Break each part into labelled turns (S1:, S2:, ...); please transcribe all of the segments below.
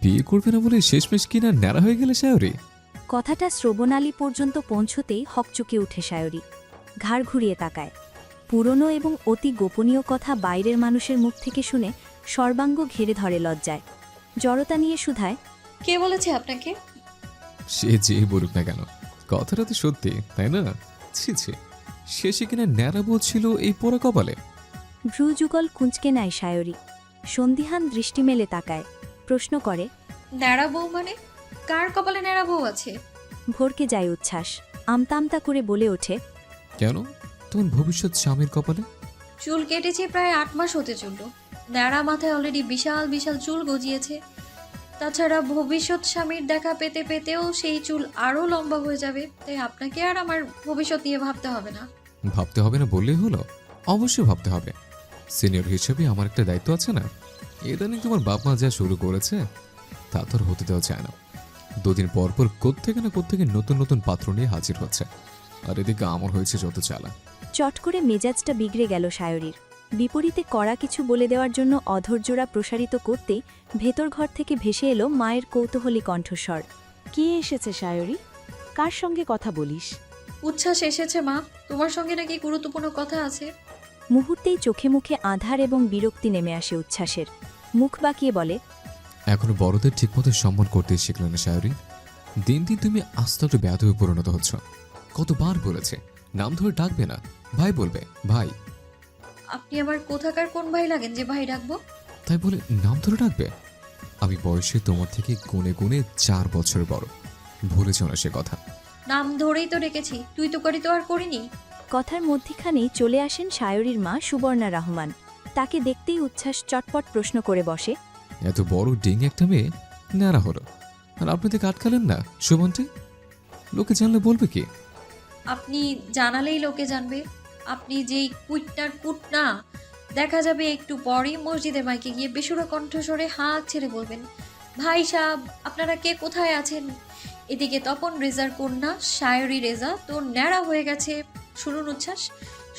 S1: বিয়ে করবে না বলে শেষমেশ কিনা ন্যাড়া হয়ে গেলে শায়রি।
S2: কথাটা শ্রবণালী পর্যন্ত পৌঁছতেই হকচকে উঠে শায়রি। ঘাড় ঘুরিয়ে তাকায়। পুরনো এবং অতি গোপনীয় কথা বাইরের মানুষের মুখ থেকে শুনে সর্বাঙ্গ ঘেরে ধরে লজ্জায়। জড়তা নিয়ে শুধায়,
S3: কে বলেছে আপনাকে?
S1: সে যে বলুক না কেন, কথাটা তো সত্যি, তাই না? ছি ছি, শেষে কিনা ন্যাড়া বলছিল এই পোড়া কপালে।
S2: ভ্রুযুগল কুঁচকে নেয় শায়রি। সন্দিহান দৃষ্টি মেলে তাকায়। প্রশ্ন করে,
S3: ন্যাড়া বউ মানে? কার কপালে ন্যাড়া বউ আছে?
S2: ভরকে যায় উচ্ছ্বাস। আমতা আমতা করে বলে ওঠে,
S1: কেন, তোমার ভবিষ্যৎ স্বামীর কপালে?
S3: চুল কেটেছে প্রায় 8 মাস হতে চলল। ন্যাড়া মাথায় অলরেডি বিশাল বিশাল চুল গজিয়েছে। তাছাড়া ভবিষ্যৎ স্বামীর দেখা পেতে পেতেও সেই চুল আরও লম্বা হয়ে যাবে। তাই আপনাকে আর আমার ভবিষ্যৎ নিয়ে ভাবতে হবে না।
S1: ভাবতে হবে না বললেই হলো? অবশ্যই ভাবতে হবে। সিনিয়র হিসেবে আমার একটা দায়িত্ব আছে না? ইদানিং তোমার বাপ মা যা শুরু করেছে তা তো আর হতে দেওয়া যায় না। দুদিন পর পর কোত্থেকে না কোত্থেকে নতুন নতুন পাত্র নিয়ে হাজির হচ্ছে, আর এদিকে আমার হয়েছে যত চালা।
S2: চট করে মেজাজটা বিগড়ে গেল শায়রির। বিপরীতে কড়া কিছু বলে দেওয়ার জন্য অধৈর্যরা প্রসারিত করতেই ভেতর ঘর থেকে ভেসে এলো মায়ের কৌতূহলী কণ্ঠস্বর।
S4: কে এসেছে শায়রি? কার সঙ্গে কথা বলিস?
S3: উচ্ছ্বাস এসেছে মা, তোমার সঙ্গে নাকি গুরুত্বপূর্ণ কথা আছে।
S2: মুহূর্তেই চোখে মুখে আঁধার এবং বিরক্তি নেমে আসে উচ্ছ্বাসের। মুখ বাঁকিয়ে বলে,
S1: এখনো বড়দের ঠিকমতো সম্মান করতে শিখলে না শায়রি। দিন দিন তুমি আস্তে একটু বেয়াদবে পরিণত হচ্ছ। কতবার বলেছে নাম ধরে ডাকবে না, ভাই বলবে ভাই।
S3: আপনি আমার কোথাকার কোন ভাই লাগেন যে ভাই ডাকবো?
S1: তাই বলে নাম ধরে ডাকবে? আমি বয়সে তোমার থেকে গুনে গুনে 4 বছর বড়, ভুলে যাও না সে কথা।
S3: নাম ধরেই তো ডেকেছি, তুই তো করি তো আর করিনি।
S2: কথার মধ্যিখানেই চলে আসেন শায়রির মা সুবর্ণা রহমান। তাকে দেখতেই উচ্ছ্বাস চটপট প্রশ্ন করে বসে,
S1: এত বড় ডিং একটা মেয়ে ন্যাড়া হলো, আর আপনি থেকে আটকালেন না সুমন্তি? লোকে জানলে বলবে কি?
S3: আপনি জানালেই লোকে জানবে। আপনি যেই কুইটটার কুট না, দেখা যাবে একটু পরেই মসজিদের মাইকে গিয়ে বেসুরা কণ্ঠস্বরে হাত ছেড়ে বলবেন, ভাই সাহেব আপনারা কে কোথায় আছেন? এদিকে তপন রেজার কন্যা শায়রি রেজা তো ন্যাড়া হয়ে গেছে। শুনুন উচ্ছ্বাস,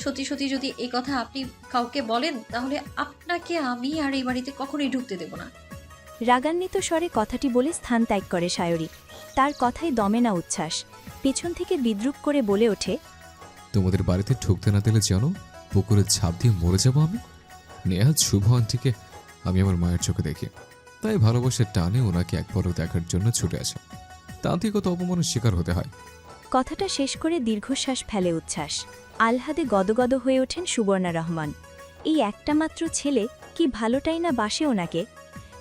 S3: সত্যি সত্যি যদি এই কথা আপনি কাউকে বলেন তাহলে আপনাকে আমি আর এই বাড়িতে কখনোই ঢুকতে দেব না।
S2: রাগান্বিত স্বরে কথাটি বলে স্থান ত্যাগ করে শায়রি। তার কথাই দমে না উচ্ছ্বাস। পেছন থেকে বিদ্রুপ করে বলে ওঠে,
S1: তোমাদের বাড়িতে ঢুকতে না দিলে জানো পুকুরে ঝাঁপ দিয়ে মরে যাবো আমি। নেহাত শুভ আন্টিকে আমি আমার মায়ের চোখে দেখি, তাই ভালোবাসার টানে ওনাকে এক পলক দেখার জন্য ছুটে আসে। তাতে কত অপমানের শিকার হতে হয়।
S2: কথাটা শেষ করে দীর্ঘশ্বাস ফেলে উচ্ছ্বাস। আহ্লাদে গদগদ হয়ে ওঠেন সুবর্ণা রহমান। এই একটা মাত্র ছেলে কি ভালোটাই না বাসে ওনাকে।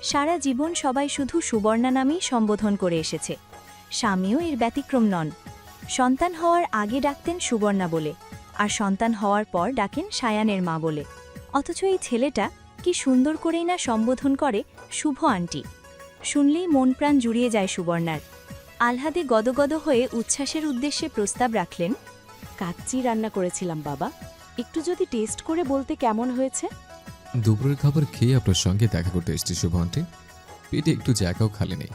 S2: সারা জীবন সবাই শুধু সুবর্ণা নামেই সম্বোধন করে এসেছে। স্বামীও এর ব্যতিক্রম নন। সন্তান হওয়ার আগে ডাকতেন সুবর্ণা বলে, আর সন্তান হওয়ার পর ডাকেন সায়ানের মা বলে। অথচ এই ছেলেটা কি সুন্দর করেই না সম্বোধন করে শুভ আন্টি। শুনলেই মন প্রাণ জুড়িয়ে যায় সুবর্ণার। আহ্লাদে গদগদ হয়ে উচ্ছ্বাসের উদ্দেশ্যে প্রস্তাব রাখলেন,
S4: কাচ্চি রান্না করেছিলাম বাবা, একটু যদি টেস্ট করে বলতে কেমন হয়েছে?
S1: দুপুরের খাবার খেয়ে আপনার সঙ্গে দেখা করতে এসেছি শুভ আন্টি, পেটে একটু জায়গাও খালি নেই।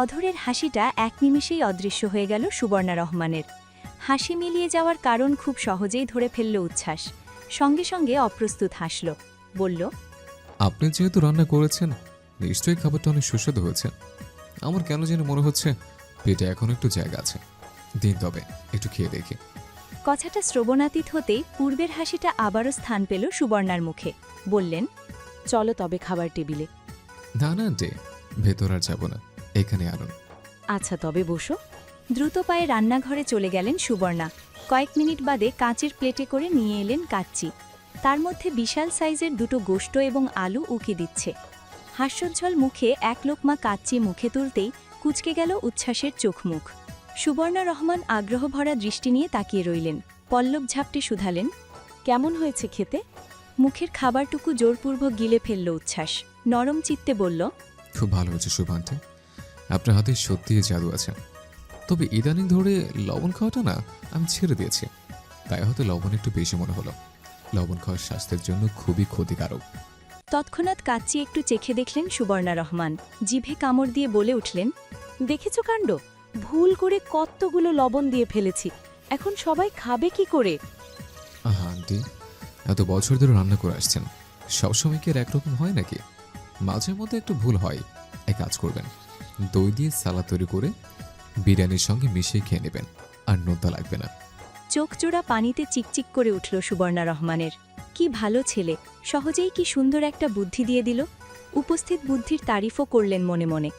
S2: অধরের হাসিটা এক নিমিষেই অদৃশ্য হয়ে গেল সুবর্ণা রহমানের। হাসি মিলিয়ে যাওয়ার কারণ খুব সহজেই ধরে ফেলল উচ্ছ্বাস। সঙ্গে সঙ্গে অপ্রস্তুত হাসল। বলল,
S1: আপনি যেহেতু রান্না করেছেন নিশ্চয়ই খাবারটা অনেক সুস্বাদু হয়েছে। আমার কেন যেন মনে হচ্ছে পেটে এখন একটু জায়গা আছে। দিন তবে একটু খেয়ে দেখি।
S2: কথাটা শ্রবণাতীত হতেই পূর্বের হাসিটা আবারও স্থান পেল সুবর্ণার মুখে। বললেন,
S4: চলো তবে খাবার টেবিলে।
S1: না না আন্টি, ভেতর আর যাব না, এখানে আনুন।
S4: আচ্ছা তবে বসো।
S2: দ্রুত পায়ে রান্নাঘরে চলে গেলেন সুবর্ণা। কয়েক মিনিট বাদে কাঁচের প্লেটে করে নিয়ে এলেন কাচ্চি। তার মধ্যে বিশাল সাইজের দুটো গোশত এবং আলু উকি দিচ্ছে। হাস্যোজ্জ্বল মুখে এক লোকমা কাচ্চি মুখে তুলতেই কুঁচকে গেল উচ্ছ্বাসের চোখ মুখ। সুবর্ণা রহমান আগ্রহভরা দৃষ্টি নিয়ে তাকিয়ে রইলেন। পল্লব ঝাপটে শুধালেন,
S4: কেমন হয়েছে খেতে?
S2: মুখের খাবারটুকু জোরপূর্বক গিলে ফেলল উচ্ছ্বাস। নরম চিত্তে বলল,
S1: খুব ভালো হয়েছে শুভ আন্টি, আপনার হাতে সত্যিই জাদু আছে। তবে ইদানিং ধরে লবণ খাওয়াটা না আমি ছেড়ে দিয়েছি, তাই হয়তো লবণ একটু বেশি মনে হলো। লবণ খাওয়া স্বাস্থ্যের জন্য খুবই ক্ষতিকারক।
S2: তৎক্ষণাৎ কাচ্চি একটু চেখে দেখলেন সুবর্ণা রহমান। জিভে কামড় দিয়ে বলে উঠলেন,
S4: দেখেছো কাণ্ড, ভুল করে কতগুলো লবণ দিয়ে ফেলেছি, এখন সবাই খাবে কি করে?
S1: আহা আন্টি, এত বছর ধরে রান্না করে আসছেন, সবসময় কি আর একরকম হয় নাকি? মাঝে মধ্যে একটু ভুল হয়, এক কাজ করবেন, দই দিয়ে সালাদ তৈরি করে বিরিয়ানির সঙ্গে মিশিয়ে খেয়ে নেবেন, আর নোনতা লাগবে না।
S2: চোখজোড়া পানিতে চিকচিক করে উঠল সুবর্ণা রহমানের। কি ভালো ছেলে, সহজেই কি সুন্দর একটা বুদ্ধি দিয়ে দিল। উপস্থিত বুদ্ধির তারিফও করলেন মনে মনে।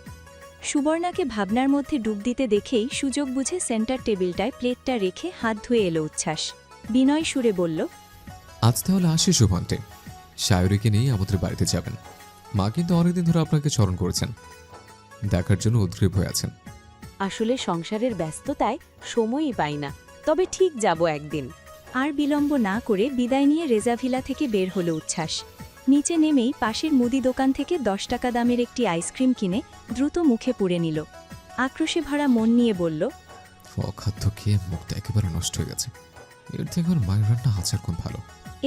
S2: সুবর্ণাকে ভাবনার মধ্যে ডুব দিতে দেখেই সুযোগ বুঝে সেন্টার টেবিলটায় প্লেটটা রেখে হাত ধুয়ে এলো উচ্ছ্বাস। বিনয় সুরে বলল,
S1: আজ তাহলে আসি শুভান্তে, সায়রীকে নিয়ে আমাদের বাড়িতে যাবেন। মা কিন্তু অনেকদিন ধরে আপনাকে স্মরণ করেছেন, দেখার জন্য উদ্গ্রীব হয়ে আছেন।
S4: আসলে সংসারের ব্যস্ততায় সময়ই পাই না, তবে ঠিক যাব একদিন।
S2: আর বিলম্ব না করে বিদায় নিয়ে রেজাভিলা থেকে বের হলো উচ্ছ্বাস। নিচে নেমেই পাশের মুদি দোকান থেকে 10 টাকা দামের একটি আইসক্রিম কিনে দ্রুত মুখে পুরে নিল। আক্রোশে ভরা মন নিয়ে বলল,
S1: অখাদ্য খেয়ে মুখটা একেবারে নষ্ট হয়ে গেছে, এর থেকে আমার মায়ের রান্না হাজার গুণ ভালো।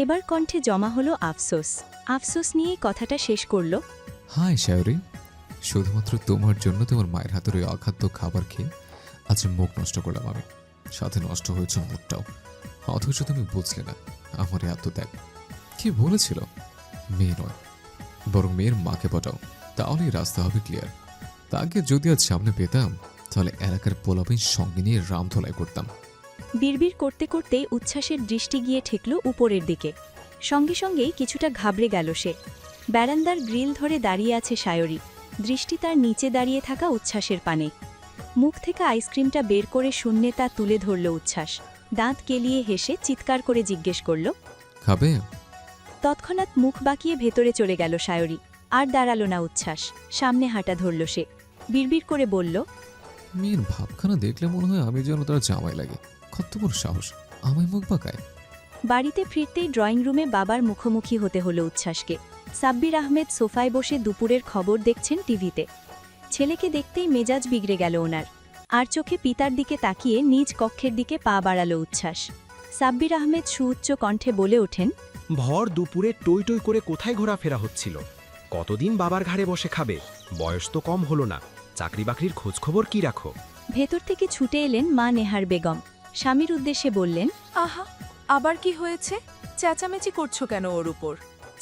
S2: এবার কণ্ঠে জমা হলো আফসোস। আফসোস নিয়েই কথাটা শেষ করল,
S1: হাই সায়রী, শুধুমাত্র তোমার জন্য তোমার মায়ের হাতের ওই অখাদ্য খাবার খেয়ে আজ মুখ নষ্ট করলাম আমি, সাথে নষ্ট হয়েছে মুখটাও। অথচ তুমি বুঝলে না আমার এত ত্যাগ। কি বলেছিল, মেয়ে নয় বরং মেয়ের মাকে পটাও, তাহলেই রাস্তা হবে ক্লিয়ার। তাকে যদি আজ সামনে পেতাম তাহলে এলাকার পোলাপিন সঙ্গে নিয়ে রামধোলাই করতাম।
S2: বিড়বিড় করতে করতেই উচ্ছ্বাসের দৃষ্টি গিয়ে ঠেকল উপরের দিকে। সঙ্গে সঙ্গেই কিছুটা ঘাবড়ে গেল সে। ব্যারান্দার গ্রিল ধরে দাঁড়িয়ে আছে সায়রী, দৃষ্টি তার নিচে দাঁড়িয়ে থাকা উচ্ছ্বাসের পানে। মুখ থেকে আইসক্রিমটা বের করে শূন্যে তা তুলে ধরল উচ্ছ্বাস। দাঁত কেলিয়ে হেসে চিৎকার করে জিজ্ঞেস করল,
S1: খাবে?
S2: তৎক্ষণাৎ মুখ বাঁকিয়ে ভেতরে চলে গেল সায়রী। আর দাঁড়াল না উচ্ছ্বাস, সামনে হাঁটা ধরল সে। বিড়বিড় করে বলল,
S1: মেয়ের ভাবখানা দেখলে মনে হয় আমি যেন তার জামাই লাগে। কত বড় সাহস, আমায় মুখ বাঁকায়।
S2: বাড়িতে ফিরতেই ড্রয়িং রুমে বাবার মুখোমুখি হতে হলো উচ্ছ্বাসকে। সাব্বির আহমেদ সোফায় বসে দুপুরের খবর দেখছেন টিভিতে। ছেলেকে দেখতেই মেজাজ বিগড়ে গেল ওনার। আর চোখে পিতার দিকে তাকিয়ে নিজ কক্ষের দিকে পা বাড়াল উচ্ছ্বাস। সাব্বির আহমেদ সুউচ্চ কণ্ঠে বলে ওঠেন,
S5: ভর দুপুরে টই টই করে কোথায় ঘোরাফেরা হচ্ছিল? কতদিন বাবার ঘাড়ে বসে খাবে? বয়স তো কম হলো না, চাকরি বাকরির খোঁজখবর কি রাখো?
S2: ভেতর থেকে ছুটে এলেন মা নেহার বেগম। স্বামীর উদ্দেশ্যে বললেন,
S6: আহা, আবার কি হয়েছে? চেঁচামেচি করছো কেন ওর উপর?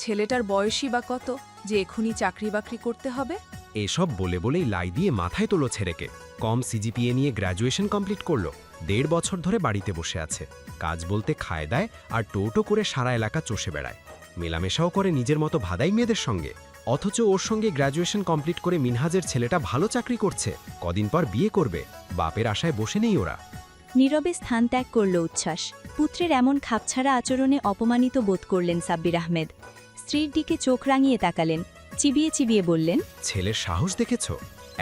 S6: ছেলেটার বয়সই বা কত যে এখনই চাকরি বাকরি করতে হবে?
S5: এসব বলে বলেই লাই দিয়ে মাথায় তোলো ছেড়েকে। কম সিজিপিএ নিয়ে গ্র্যাজুয়েশন কমপ্লিট করলো, 1.5 বছর ধরে বাড়িতে বসে আছে। কাজ বলতে খায় দেয় আর টোটো করে সারা এলাকা চষে বেড়ায়। মেলামেশাও করে নিজের মতো ভাদাই মেয়েদের সঙ্গে। অথচ ওর সঙ্গে গ্র্যাজুয়েশন কমপ্লিট করে মিনহাজের ছেলেটা ভালো চাকরি করছে, কদিন পর বিয়ে করবে। বাপের আশায় বসে নেই ওরা।
S2: নীরবে স্থান ত্যাগ করল উচ্ছ্বাস। পুত্রের এমন খাপছাড়া আচরণে অপমানিত বোধ করলেন সাব্বির আহমেদ। স্ত্রীর দিকে চোখ রাঙিয়ে তাকালেন, চিবিয়ে চিবিয়ে বললেন,
S5: ছেলের সাহস দেখেছ?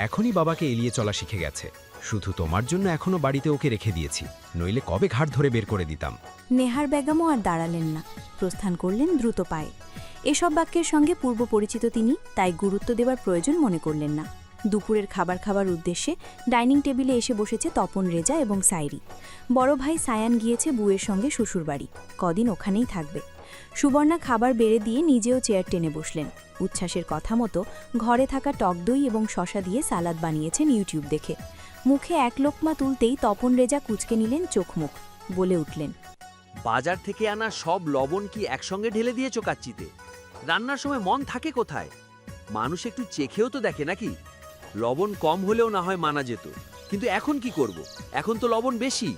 S5: এখনই বাবাকে এলিয়ে চলা শিখে গেছে। শুধু তোমার জন্য এখনো বাড়িতে ওকে রেখে দিয়েছি, নইলে কবে ঘাট ধরে বের করে দিতাম।
S7: নেহার বেগমও আর দাঁড়ালেন না, প্রস্থান করলেন দ্রুত পায়ে। এসব বাক্যের সঙ্গে পূর্ব পরিচিত তিনি, তাই গুরুত্ব দেওয়ার প্রয়োজন মনে করলেন না। দুপুরের খাবার উদ্দেশ্যে ডাইনিং টেবিলে এসে বসেছে তপন, রেজা এবং সাইরি। বড় ভাই সায়ান গিয়েছে বুয়ের সঙ্গে শ্বশুরবাড়ি, কদিন ওখানেই থাকবে। সুবর্ণা খাবার বেড়ে দিয়ে নিজেও চেয়ার টেনে বসলেন। উচ্ছ্বাসের কথা মতো ঘরে থাকা টক দই এবং শশা দিয়ে সালাদ বানিয়েছেন ইউটিউব দেখে। মুখে এক লোকমা তুলতেই তপন, রেজা কুঁচকে নিলেন চোখ মুখ, বলে উঠলেন,
S8: বাজার থেকে আনা সব লবণ কি একসঙ্গে ঢেলে দিয়েছো কাচ্চিতে? রান্নার সময় মন থাকে কোথায়? মানুষ একটু চেখেও তো দেখে নাকি? লবণ কম হলেও না হয় মানা যেত, কিন্তু এখন কি করব? এখন তো লবণ বেশি।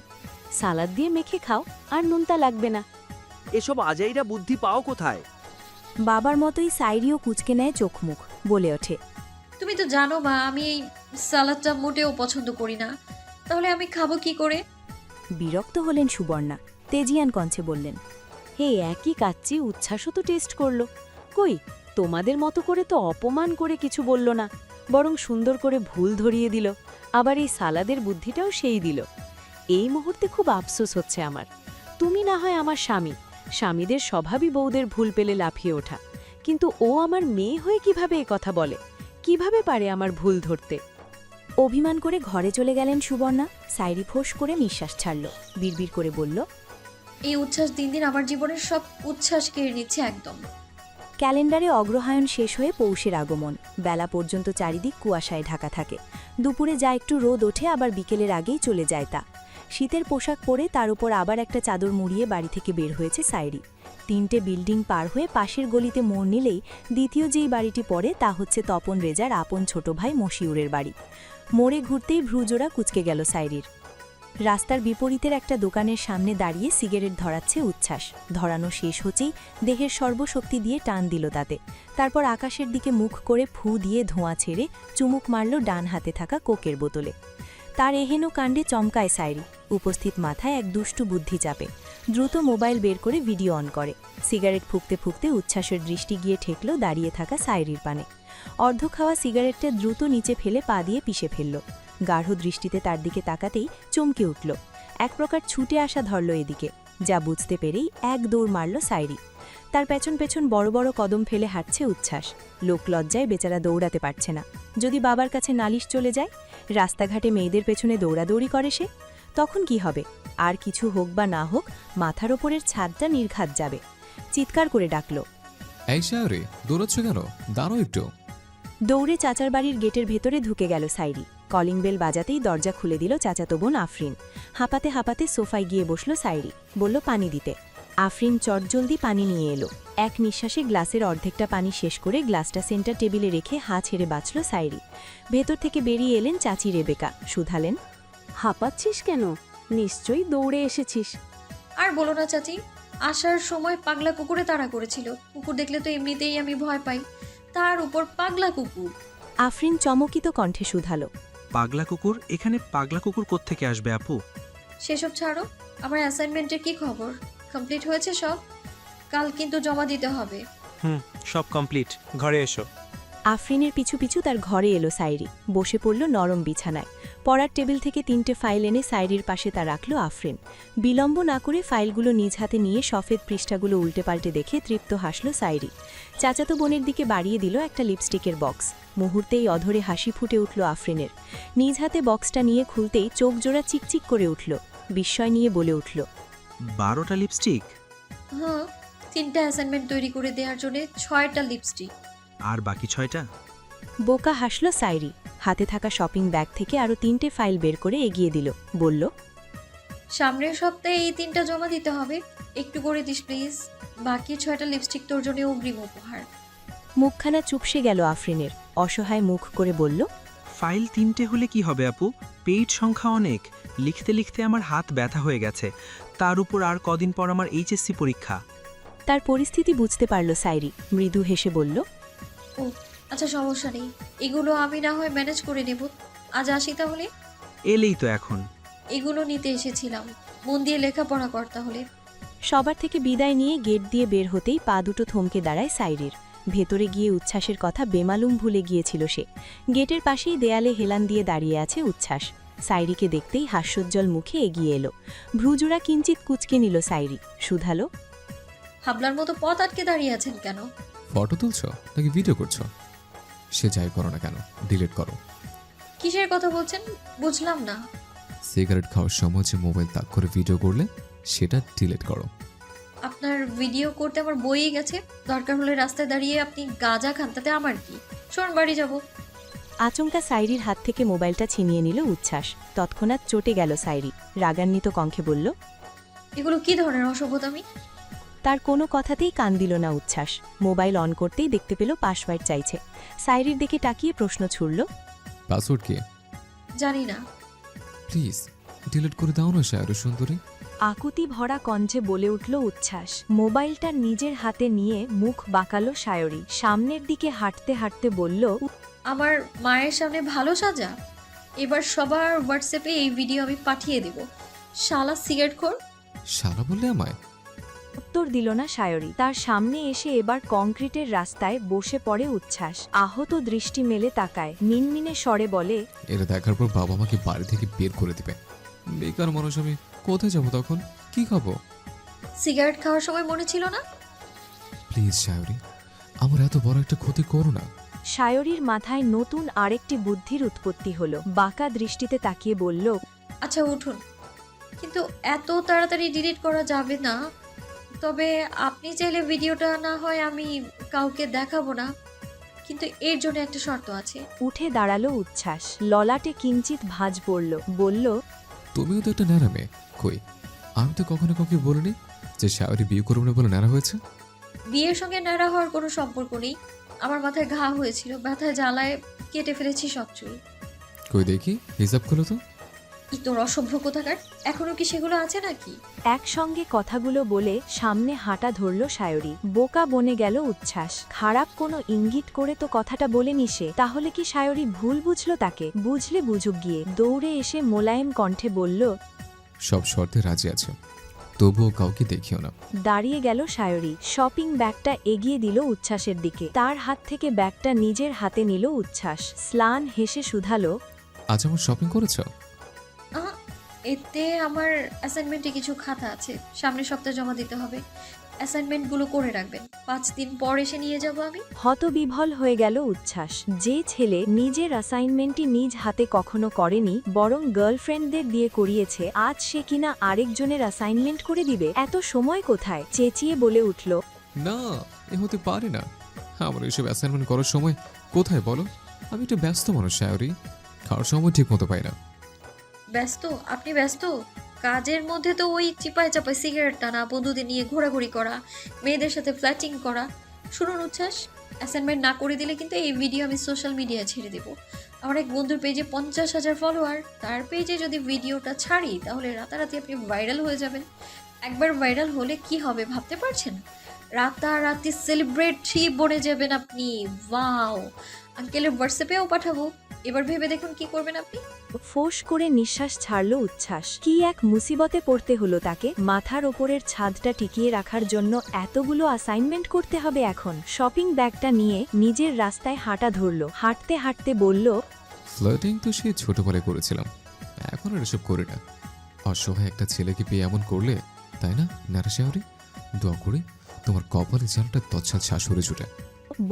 S4: সালাদ দিয়ে মেখে খাও, আর নুনতা লাগবে না।
S8: এসব আজাইরা বুদ্ধি পাও কোথায়?
S2: বাবার মতোই সাইরিও কুঁচকে নেয় চোখ মুখ, বলে ওঠে,
S3: তুমি তো জানো মা, আমি এই সালাদটা মোটেও পছন্দ করি না। তাহলে আমি খাবো কি করে?
S2: বিরক্ত হলেন সুবর্ণা, তেজিয়ান কঞ্চে বললেন,
S4: হে, একই কাচ্চি উচ্ছ্বাসও তো টেস্ট করলো। কই, তোমাদের মতো করে তো অপমান করে কিছু বলল না, বরং সুন্দর করে ভুল ধরিয়ে দিল। আবার এই সালাদের বুদ্ধিটাও সেই দিল। এই মুহূর্তে খুব আফসোস হচ্ছে আমার। তুমি না হয় আমার স্বামী, স্বামীদের স্বভাবই বউদের ভুল পেলে লাফিয়ে ওঠা, কিন্তু ও আমার মেয়ে হয়ে কিভাবে এ কথা বলে? কিভাবে পারে আমার ভুল ধরতে?
S2: অভিমান করে ঘরে চলে গেলেন সুবর্ণা। সাইরি ফোঁস করে নিঃশ্বাস ছাড়ল, বিড়বিড় করে বলল,
S3: এই উচ্ছ্বাস দিন দিন আমার জীবনের সব উচ্ছ্বাস কেড়ে নিচ্ছে একদম।
S2: ক্যালেন্ডারে অগ্রহায়ণ শেষ হয়ে পৌষের আগমন। বেলা পর্যন্ত চারিদিক কুয়াশায় ঢাকা থাকে। দুপুরে যা একটু রোদ ওঠে, আবার বিকেলের আগেই চলে যায় তা।
S7: শীতের পোশাক পরে তার উপর আবার একটা চাদর মুড়িয়ে বাড়ি থেকে বের হয়েছে সাইরি। 3টে বিল্ডিং পার হয়ে পাশের গলিতে মোড় নিলেই দ্বিতীয় যেই বাড়িটি পড়ে তা হচ্ছে তপন রেজার আপন ছোট ভাই মশিউরের বাড়ি। মোড়ে ঘুরতেই ভ্রুজোড়া কুঁচকে গেল সাইরির। রাস্তার বিপরীতের একটা দোকানের সামনে দাঁড়িয়ে সিগারেট ধরাচ্ছে উচ্ছ্বাস। ধরানো শেষ হতেই দেহের সর্বশক্তি দিয়ে টান দিল তাতে। তারপর আকাশের দিকে মুখ করে ফু দিয়ে ধোঁয়া ছেড়ে চুমুক মারল ডান হাতে থাকা কোকের বোতলে। তার এহেন কাণ্ডে চমকায় সাইরি। উপস্থিত মাথায় এক দুষ্টু বুদ্ধি চাপে। দ্রুত মোবাইল বের করে ভিডিও অন করে। সিগারেট ফুঁকতে ফুঁকতে উচ্ছ্বাসের দৃষ্টি গিয়ে ঠেকল দাঁড়িয়ে থাকা সাইরির পানে। অর্ধ খাওয়া সিগারেটটা দ্রুত নিচে ফেলে পা দিয়ে পিষে ফেলল। গাঢ় দৃষ্টিতে তার দিকে তাকাতেই চমকে উঠল। এক প্রকার ছুটে আসা ধরল এদিকে, যা বুঝতে পেরেই এক দৌড় মারল সাইরি। তার পেছন পেছন বড় বড় কদম ফেলে হাঁটছে উচ্ছ্বাস। লোক লজ্জায় বেচারা দৌড়াতে পারছে না। যদি বাবার কাছে নালিশ চলে যায়, রাস্তাঘাটে মেয়েদের পেছনে দৌড়াদৌড়ি করে সে, তখন কি হবে? আর কিছু হোক বা না হোক, মাথার ওপরের ছাদটা নির্ঘাত যাবে। চিৎকার করে ডাকল,
S1: এই শায়রি, দৌড়াচ্ছ কেন? দাঁড়াও একটু।
S7: দৌড়ে চাচার বাড়ির গেটের ভেতরে ঢুকে গেল সাইরি। কলিং বেল বাজাতেই দরজা খুলে দিল চাচাতো বোন আফরিন। হাঁপাতে হাঁপাতে সোফায় গিয়ে বসল সাইরি। বলল পানি দিতে। আফরিন চটজলদি পানি নিয়ে এলো। এক নিঃশ্বাসে গ্লাসের অর্ধেকটা পানি শেষ করে গ্লাসটা সেন্টার টেবিলে রেখে হা ছেড়ে বাঁচল সাইরি। ভেতর থেকে বেরিয়ে এলেন চাচি রেবেকা। শুধালেন,
S4: হাঁপাচ্ছিস কেন? নিশ্চয়ই দৌড়ে এসেছিস।
S3: আর বলো না চাচি, আসার সময় পাগলা কুকুরে তাড়া করেছিল। কুকুর দেখলে তো এমনিতেই আমি ভয় পাই, তার উপর পাগলা কুকুর।
S7: আফরিন চমকিত কণ্ঠে শুধালো,
S9: পাগলা কুকুর? এখানে পাগলা কুকুর কোত্থেকে আসবে আপু?
S3: সেসব ছাড়ো, আমার অ্যাসাইনমেন্টের কি খবর? কমপ্লিট হয়েছে সব? কাল কিন্তু জমা দিতে হবে।
S9: সব কমপ্লিট, ঘরে এসো।
S7: আফরিনের পিছু পিছু তার ঘরে এলো সাইরি। বসে পড়ল নরম বিছানায়। পড়ার টেবিল থেকে 3টে ফাইল এনে সাইরির পাশে তা রাখল আফরিন। বিলম্ব না করে ফাইলগুলো নিজ হাতে নিয়ে সফেদ পৃষ্ঠাগুলো উল্টে পাল্টে দেখে তৃপ্ত হাসল সাইরি। চাচাতো বোনের দিকে বাড়িয়ে দিল একটা লিপস্টিকের বক্স। মুহূর্তেই অধরে হাসি ফুটে উঠল আফরিনের। নিজ হাতে বক্সটা নিয়ে খুলতেই চোখ জোড়া চিকচিক করে উঠল। বিস্ময় নিয়ে বলে উঠল,
S9: 12টা লিপস্টিক?
S3: হ্যাঁ, 3টা অ্যাসাইনমেন্ট তৈরি করে দেওয়ার জন্য 6টা লিপস্টিক।
S9: আর বাকি 6টা?
S7: বোকা হাসল সাইরি। হাতে থাকা শপিং ব্যাগ থেকে আরও 3টে ফাইল বের করে এগিয়ে দিল। বলল,
S3: সামনের সপ্তাহে এই 3টা জমা দিতে হবে। একটু করে দিস প্লিজ। বাকি 6টা লিপস্টিক তোর জন্য অগ্রিম উপহার।
S7: মুখখানা চুপসে গেল আফরিনের। অসহায় মুখ করে বলল,
S9: ফাইল 3টে হলে কি হবে আপু? পেজ সংখ্যা অনেক। লিখতে লিখতে আমার হাত ব্যথা হয়ে গেছে। তার উপর আর কদিন পর আমার এইচএসসি পরীক্ষা।
S7: তার পরিস্থিতি বুঝতে পারল সাইরি। মৃদু হেসে বলল,
S3: ও আচ্ছা, সমস্যা নেই, এগুলো আমি না হয় ম্যানেজ করে নেব। আজ আসি তাহলে।
S9: এলেই তো এখন।
S3: এগুলো নিতে এসেছিলাম। মন দিয়ে লেখাপড়া কর তাহলে।
S7: সবার থেকে বিদায় নিয়ে গেট দিয়ে বের হতেই পা দুটো থমকে দাঁড়ায় সাইরির। ভেতরে গিয়ে উচ্ছ্বাসের কথা বেমালুম ভুলে গিয়েছিল সে। গেটের পাশেই দেয়ালে হেলান দিয়ে দাঁড়িয়ে আছে উচ্ছ্বাস। সাইরিকে দেখতেই হাস্যোজ্জ্বল মুখে এগিয়ে এলো। ভ্রুজোড়া কিঞ্চিত কুচকে নিল সাইরি। শুধালো,
S3: হাবলার মতো পথ আটকে দাঁড়িয়ে আছেন কেন?
S1: ফটো তুলছো নাকি ভিডিও করছো? সে যাই করো না কেন, ডিলিট করো।
S3: কিসের কথা বলছেন বুঝলাম না।
S1: সিগারেট খাওয়ার সময় যে মোবাইল তাক করে ভিডিও করলে সেটা ডিলিট করো।
S3: আপনার ভিডিও করতে আমার বইই গেছে। দরকার হলে রাস্তায় দাঁড়িয়ে আপনি গাঁজা খান, তাতে আমার কি? শোন, বাড়ি যাব।
S7: আচমকা সাইরির হাত থেকে মোবাইলটা ছিনিয়ে নিল উচ্ছ্বাস। তৎক্ষণাৎ চটে গেল সাইরি। রাগান্বিত কণ্ঠে বলল,
S3: এগুলো কি ধরনের অসভ্যতামি?
S7: তার কোনো কথাতেই কান দিল না উচ্ছ্বাস। মোবাইল অন করতেই দেখতে পেল পাসওয়ার্ড চাইছে। সাইরির দিকে তাকিয়ে প্রশ্ন ছুড়ল,
S1: পাসওয়ার্ড কি?
S3: জানি না।
S1: প্লিজ ডিলিট করে দাও না শায়রি সুন্দরী।
S2: আকুতি ভরা কণ্ঠে বলে উঠল উচ্ছ্বাস। মোবাইলটা নিজের হাতে নিয়ে মুখ বাঁকালো সায়রি। সামনের দিকে হাঁটতে হাঁটতে বলল,
S3: আমার মায়ের সামনে ভালো সাজা? এবার সবার হোয়াটসঅ্যাপে এই ভিডিও আমি পাঠিয়ে দেব। শালা সিগারেট খোর।
S1: শালা বললে আমায়?
S2: উত্তর দিল না সায়রি। তার সামনে এসে এবার কংক্রিটের রাস্তায় বসে পড়ে উচ্ছ্বাস। আহত দৃষ্টি মেলে তাকায়। মিনমিনে স্বরে বলে,
S1: এটা দেখার পর বাবা আমাকে বাড়ি থেকে বের করে দিবে। বেকার মানুষ আমি, কোথায় যাবো তখন? কি খাবো?
S3: সিগারেট খাওয়ার সময় মনে ছিল না?
S1: প্লিজ শায়রি, আমার এত বড় একটা ক্ষতি করো না।
S2: সায়রির মাথায় নতুন আরেকটি বুদ্ধির উৎপত্তি হলো। বাঁকা দৃষ্টিতে তাকিয়ে বলল,
S3: আচ্ছা উঠুন, কিন্তু এত তাড়াতাড়ি ডিলিট করা যাবে না। তবে আপনি চাইলে ভিডিওটা না হয় আমি কাউকে দেখাবো না, কিন্তু এর জন্য একটা শর্ত আছে।
S2: উঠে দাঁড়ালো উচ্ছ্বাস। ললাটে কিঞ্চিত ভাঁজ পড়ল। বলল,
S1: তুমিও তো একটা ন্যাড়া মেয়ে। কই, আমি তো কখনো কাউকে বলিনি যে শাওরি বিয়ে করবো না বলে ন্যাড়া হয়েছে।
S3: বিয়ের সঙ্গে ন্যাড়া হওয়ার কোনো সম্পর্ক নেই। আমার মাথায় ঘা হয়েছিল, ব্যথায় জ্বালায় কেটে ফেলেছি সব চুল।
S1: কই দেখি, হিসাব করো তো।
S3: তোর অসভ্য কোথাকার, এখনো কি সেগুলো আছে নাকি?
S2: একসঙ্গে কথাগুলো বলে সামনে হাঁটা ধরল সায়রী। বোকা বনে গেল উচ্ছ্বাস। খারাপ কোনো ইঙ্গিত করে তো কথাটা বলেনি সে। তাহলে কি সায়রী ভুল বুঝল তাকে? বুঝলে বুঝুক গিয়ে। দৌড়ে এসে মোলায়েম কণ্ঠে বলল,
S1: সব শর্তে রাজি আছে, তবুও কাউকে দেখিও না।
S2: দাঁড়িয়ে গেল সায়রী। শপিং ব্যাগটা এগিয়ে দিল উচ্ছ্বাসের দিকে। তার হাত থেকে ব্যাগটা নিজের হাতে নিল উচ্ছ্বাস। স্লান হেসে শুধালো,
S1: আজ আমার শপিং করেছ?
S3: এতে আমার অ্যাসাইনমেন্টে কিছু খাতা আছে, সামনের সপ্তাহে জমা দিতে হবে। অ্যাসাইনমেন্টগুলো করে রাখবেন, 5 দিন পর এসে নিয়ে যাব আমি।
S2: হতবিভল হয়ে গেল উচ্ছ্বাস। যে ছেলে নিজের অ্যাসাইনমেন্টই নিজ হাতে কখনো করেনি, বরং গার্লফ্রেন্ডদের দিয়ে করিয়েছে, আজ সে কিনা আরেকজনের অ্যাসাইনমেন্ট করে দিবে? এত সময় কোথায়? চেঁচিয়ে বলে উঠল,
S1: না, এ হতে পারে না। আমার এসব অ্যাসাইনমেন্ট করার সময় কোথায় বলো? আমি একটু ব্যস্ত মানুষ শাওরি, খাওয়ার সময় ঠিক মতো পাই না।
S3: ব্যস্ত? আপনি ব্যস্ত? কাজের মধ্যে তো ওই চিপায় চাপায় সিগারেট টানা, বন্ধুদের নিয়ে ঘোরাঘুরি করা, মেয়েদের সাথে ফ্ল্যাটিং করা। শুনুন উচ্ছ্বাস, অ্যাসাইনমেন্ট না করে দিলে কিন্তু এই ভিডিও আমি সোশ্যাল মিডিয়ায় ছেড়ে দেবো। আমার এক বন্ধুর পেজে 50,000 ফলোয়ার। তার পেজে যদি ভিডিওটা ছাড়ি তাহলে রাতারাতি আপনি ভাইরাল হয়ে যাবেন। একবার ভাইরাল হলে কি হবে ভাবতে পারছেন? রাতারাতি সেলিব্রিটি বনে যাবেন আপনি। ওয়াও! আঙ্কেলের হোয়াটসঅ্যাপেও পাঠাবো। এবার ভেবে দেখুন কি করবেন আপনি।
S2: ফোঁস করে নিঃশ্বাস ছাড়ল উচ্ছ্বাস। কি এক মুসিবতে পড়তে হলো তাকে। মাথার ওপরের ছাদটা টিকিয়ে রাখার জন্য এতগুলো অ্যাসাইনমেন্ট করতে হবে এখন। শপিং ব্যাগটা নিয়ে নিজের রাস্তায় হাঁটা ধরল। হাঁটতে হাঁটতে বলল,
S1: ফ্লার্টিং তো সে ছোটবেলায় করেছিলাম, এখন আর এসব করি না। অসহায় একটা ছেলেকে পেয়ে এমন করলে, তাই না নারা শাওরি? দোয়া করে তোমার কপালে যেন একটা তৎসাল শাশুড়ে জুটে।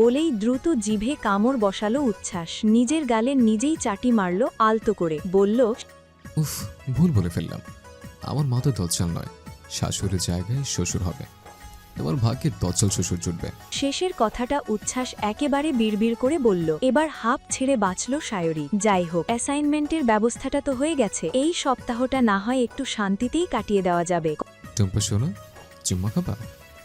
S2: বলেই দ্রুত জিভে কামড় বসালো উচ্ছ্বাস। নিজের গালে নিজেই চাটি মারল আলতো করে। বলল,
S1: উফ, ভুল বলে ফেললাম। আমার মা তো দজ্জাল নয়, শাশুড়ির জায়গায় শ্বশুর হবে। তোমার ভাগ্যে দজ্জাল শ্বশুর জুটবে।
S2: শেষের কথাটা উচ্ছ্বাস একেবারে বিড়বিড় করে বলল। এবার হাঁপ ছেড়ে বাঁচল সায়রী। যাই হোক, অ্যাসাইনমেন্টের ব্যবস্থাটা তো হয়ে গেছে। এই সপ্তাহটা না হয় একটু শান্তিতেই কাটিয়ে দেওয়া যাবে।
S1: টুম্পা শোনো, চুম্মা খাবা?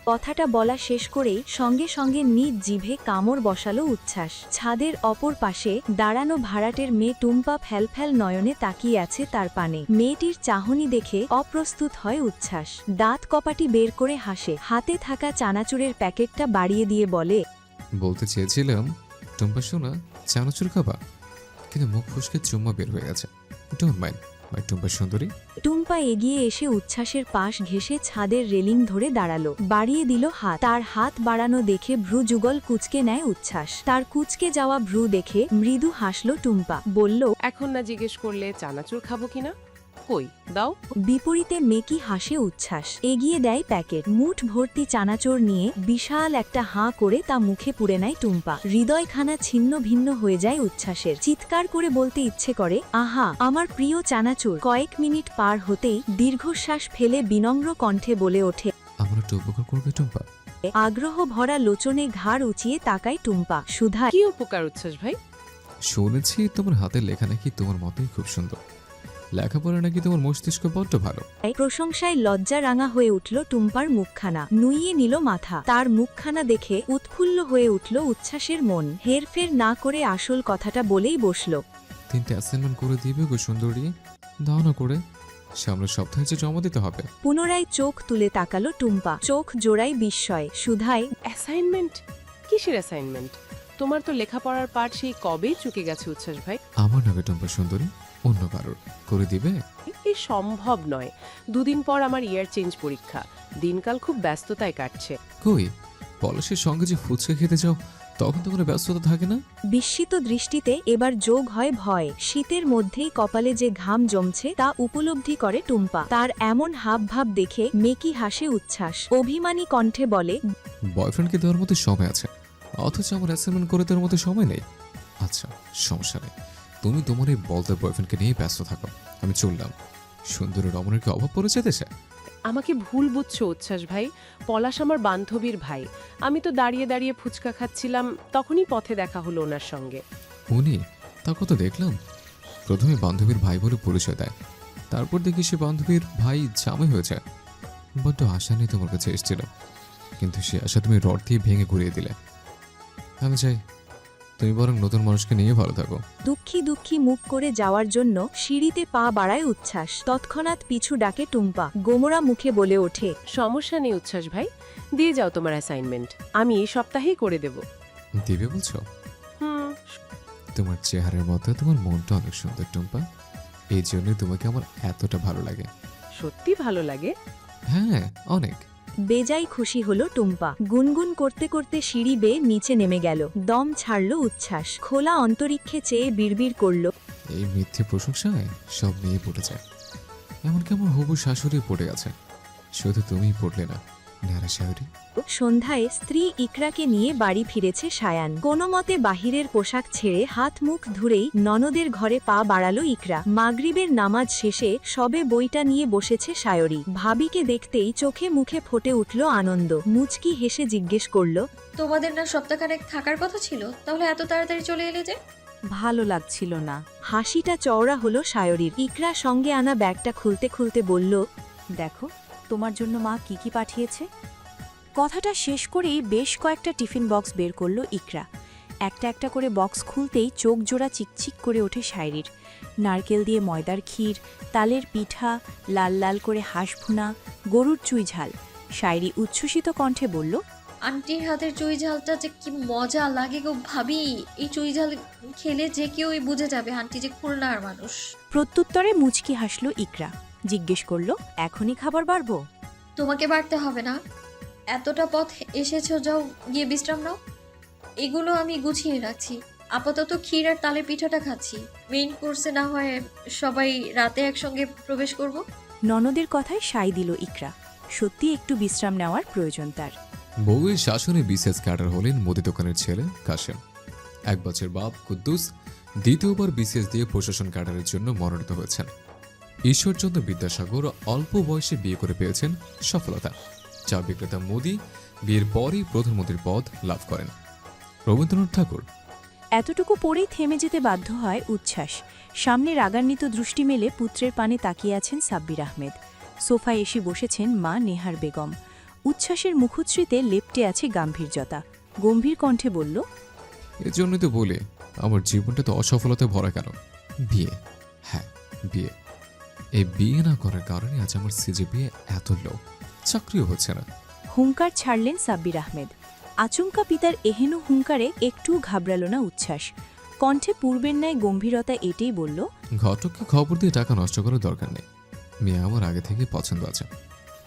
S2: কথাটা বলা শেষ করেই সঙ্গে সঙ্গে নিজ জিভে কামড় বসালো উচ্ছ্বাস। ছাদের অপর পাশে দাঁড়ানো ভাড়াটের মেয়ে টুম্পা ফ্যালফ্যাল নয়নে তাকিয়ে আছে তার পানে। মেয়েটির চাহনি দেখে অপ্রস্তুত হয় উচ্ছ্বাস। দাঁত কপাটি বের করে হাসে। হাতে থাকা চানাচুরের প্যাকেটটা বাড়িয়ে দিয়ে বলে,
S1: বলতে চেয়েছিলাম টুম্পা শোনা, চানাচুর খাবা, কিন্তু মুখ ফুসকে চুম্মা বের হয়ে গেছে। ডোন্ট মাইন্ড মাই টুম্পা সুন্দরী।
S2: টুম্পা এগিয়ে এসে উচ্ছ্বাসের পাশ ঘেঁষে ছাদের রেলিং ধরে দাঁড়ালো। বাড়িয়ে দিল হাত। তার হাত বাড়ানো দেখে ভ্রু যুগল কুচকে নেয় উচ্ছ্বাস। তার কুচকে যাওয়া ভ্রু দেখে মৃদু হাসল টুম্পা। বলল,
S6: এখন না জিজ্ঞেস করলে চানাচুর খাবো কিনা? কই দাও।
S2: বিপরীতে মেকি হাসে উচ্ছ্বাস। এগিয়ে দেয় প্যাকেট। মুঠ ভর্তি চানাচোর নিয়ে বিশাল একটা হাঁ করে তা মুখে পুরে নেয় টুম্পা। হৃদয়খানা ছিন্ন ভিন্ন হয়ে যায় উচ্ছ্বাসের। চিৎকার করে বলতে ইচ্ছে করে, আহা আমার প্রিয় চানাচুর। কয়েক মিনিট পার হতেই দীর্ঘশ্বাস ফেলে বিনম্র কণ্ঠে বলে ওঠে,
S1: আমার একটু উপকার করবে টুম্পা?
S2: আগ্রহ ভরা লোচনে ঘাড় উঁচিয়ে তাকায় টুম্পা। সুধায়,
S6: কি উপকার উচ্ছ্বাস ভাই?
S1: শুনেছি তোমার হাতের লেখা নাকি তোমার মতোই খুব সুন্দর, লেখাপড়া নাকি তোমার মস্তিষ্ক বড্ড ভালো।
S2: প্রশংসায় লজ্জা রাঙা হয়ে উঠল টুম্পার মুখখানা। নুইয়ে নিল মাথা। তার মুখখানা দেখে উৎফুল্ল হয়ে উঠল উচ্ছ্বাসের মন। হেরফের না করে আসল কথাটা বলেই বসল,
S1: 3টে অ্যাসাইনমেন্ট করে দিবে গো সুন্দরী, দাও না করে, সামনের সপ্তাহে যে জমা দিতে হবে।
S2: পুনরায় চোখ তুলে তাকালো টুম্পা। চোখ জোড়ায় বিস্ময়। সুধায়,
S6: অ্যাসাইনমেন্ট? কিসের অ্যাসাইনমেন্ট? তোমার তো লেখাপড়ার পাঠ সেই কবেই চুকে গেছে উচ্ছ্বাস ভাই।
S1: আমার নামে টুম্পা সুন্দরী, অন্য কারোর করে দিবে?
S6: এই সম্ভব নয়। 2 দিন পর আমার ইয়ার চেঞ্জ পরীক্ষা। দিনকাল খুব ব্যস্ততায় কাটছে।
S1: কই, পলাশের সঙ্গে যে ফুচকা খেতে যাও তখন তো কোনো ব্যস্ততা থাকে না?
S2: বিস্মিত দৃষ্টিতে এবার যোগ হয় ভয়। শীতের মধ্যেই কপালে যে ঘাম জমছে তা উপলব্ধি করে টুম্পা। তার এমন হাবভাব দেখে মেকি হাসে উচ্ছ্বাস। অভিমানী কণ্ঠে বলে,
S1: বয়ফ্রেন্ডকে দেওয়ার মতো সময় আছে, অথচ আমার অ্যাসাইনমেন্ট করে দেওয়ার মতো সময় নেই। আচ্ছা, সমস্যা নেই, তুমি তোমার এই বলদার বয়ফ্রেন্ডকে নিয়েই ব্যস্ত থাকো, আমি চললাম। সুন্দরী রমণের কি অভাব পড়েছে দেশে?
S6: আমাকে ভুল বুঝছো উচ্ছ্বাস ভাই। পলাশ আমার বান্ধবীর ভাই। আমি তো দাঁড়িয়ে দাঁড়িয়ে ফুচকা খাচ্ছিলাম, তখনই পথে দেখা হলো ওনার সঙ্গে।
S1: উনি, তার কথা দেখলাম, প্রথমে বান্ধবীর ভাই বলে পরিচয় দেয়, তারপর দেখি সে বান্ধবীর ভাই জামাই হয়েছে। বড্ড আশা নিয়ে তোমার কাছে এসেছিল, কিন্তু সে আশা তুমি রড দিয়ে ভেঙে ঘুরিয়ে দিলে। আমি চাই তুমি বরং নতুন মানুষকে নিয়ে ভালো থাকো।
S2: দুঃখী দুঃখী মুখ করে যাওয়ার জন্য সিঁড়িতে পা বাড়ায় উচ্ছ্বাস। তৎক্ষণাৎ পিছু ডাকে টুম্পা। গোমরা মুখে বলে ওঠে,
S4: সমস্যা নেই উচ্ছ্বাস ভাই, দিয়ে যাও তোমার অ্যাসাইনমেন্ট, আমি এই সপ্তাহেই করে দেব।
S1: দিবে বলছো?
S4: হুম।
S1: তোমার চেহারার মতো তোমার মনটা অনেক সুন্দর টুম্পা, এই জন্যই তোমাকে আমার এতটা ভালো লাগে।
S4: সত্যি ভালো লাগে?
S1: হ্যাঁ, অনেক।
S2: বেজায় খুশি হলো টুম্পা। গুনগুন করতে করতে সিঁড়ি বেয়ে নিচে নেমে গেল। দম ছাড়ল উচ্ছ্বাস। খোলা অন্তরিক্ষে চেয়ে বিড়বিড় করল,
S1: এই মিথ্যে প্রশংসায় সব মেয়ে পড়ে যায়, এমনকি আমার হবু শাশুড়ি পড়ে গেছে। শুধু তুমিই পড়লে না, ন্যাড়া শাশুড়ি।
S2: সন্ধ্যায় স্ত্রী ইকরাকে নিয়ে বাড়ি ফিরেছে সায়ান। কোনো মতে বাহিরের পোশাক ছেড়ে হাত মুখ ধুরেই ননদের ঘরে পা বাড়ালো ইকরা। মাগরিবের নামাজ শেষে সবে বইটা নিয়ে বসেছে সায়রি। ভাবিকে দেখতেই চোখে মুখে ফুটে উঠল আনন্দ। মুচকি হেসে জিজ্ঞেস করল,
S3: তোমাদের না সপ্তাহখানেক থাকার কথা ছিল, তাহলে এত তাড়াতাড়ি চলে এলে যে?
S7: ভালো লাগছিল না।
S2: হাসিটা চওড়া হলো সায়রির। ইকরা সঙ্গে আনা ব্যাগটা খুলতে খুলতে বলল,
S7: দেখো তোমার জন্য মা কি কি পাঠিয়েছে। কথাটা শেষ করেই বেশ কয়েকটা টিফিন বক্স বের করলো ইকরা। একটা একটা করে বক্স খুলতেই চোখ জোড়া চিকচিক করে ওঠে শায়রির। নারকেল দিয়ে ময়দার ক্ষীর, তালের পিঠা, লাল লাল করে হাঁস ভুনা, গরুর চুই ঝাল। শায়রি উচ্ছ্বসিত কণ্ঠে বলল,
S3: আন্টির হাতের চুই ঝালটা যে কি মজা লাগে গো ভাবি। এই চুই ঝাল খেলে যে কেউই বুঝে যাবে আন্টি যে খুলনার মানুষ।
S7: প্রত্যুত্তরে মুচকি হাসল ইকরা। জিজ্ঞেস করল, এখনই খাবার বাড়বো?
S3: তোমাকে বাড়তে হবে না, এতটা পথ এসেছো, যাও গিয়ে বিশ্রাম নাও। এগুলো আমি গুছিয়ে রাখছি। আপাতত ক্ষীর আর তালের পিঠাটা খাচ্ছি। মেইন কোর্সে না হয় সবাই রাতে একসঙ্গে প্রবেশ করব।
S7: ননদের কথায় সায় দিল ইকরা। সত্যি একটু বিশ্রাম নেওয়ার প্রয়োজন তার।
S1: বউয়ের শাসনে বিসিএস ক্যাডার হলেন মুদি দোকানের ছেলে কাশেম। 1 বছর বাপ কুদ্দুস দ্বিতীয়বার বিসিএস দিয়ে প্রশাসন ক্যাডারের জন্য মনোনীত হয়েছেন। ঈশ্বরচন্দ্র বিদ্যাসাগর অল্প বয়সে বিয়ে করে পেয়েছেন সফলতা। চা বিক্রেতা মোদি বিয়ের পরই প্রধানমন্ত্রীর পদ লাভ করেন। রবীন্দ্রনাথ ঠাকুর।
S7: এতটুকু পরেই থেমে যেতে বাধ্য হয় উচ্ছ্বাস। সামনে রাগান্বিত দৃষ্টি মেলে পুত্রের পানে তাকিয়ে আছেন সাব্বির আহমেদ। সোফায় এসে বসেছেন মা নেহার বেগম। উচ্ছ্বাসের মুখশ্রীতে লেপ্টে আছে গাম্ভীর্যতা। গম্ভীর কণ্ঠে বলল,
S1: এজন্যই তো বলে আমার জীবনটা তো অসফলতায় ভরা কেন। বিয়ে, হ্যাঁ বিয়ে। এই বিয়ে না করার কারণে আজ আমার সিজিপিএ এত লো, চাকরিও হচ্ছে না।
S7: হুঙ্কার ছাড়লেন সাব্বির আহমেদ। আচমকা পিতার এহেন হুঙ্কারে একটু ঘাবড়াল না উচ্ছ্বাস। কণ্ঠে পূর্বের ন্যায় গম্ভীরতা এটেই বলল,
S1: ঘটককে খবর দিয়ে টাকা নষ্ট করার দরকার নেই। মেয়ে আমার আগে থেকে পছন্দ আছে।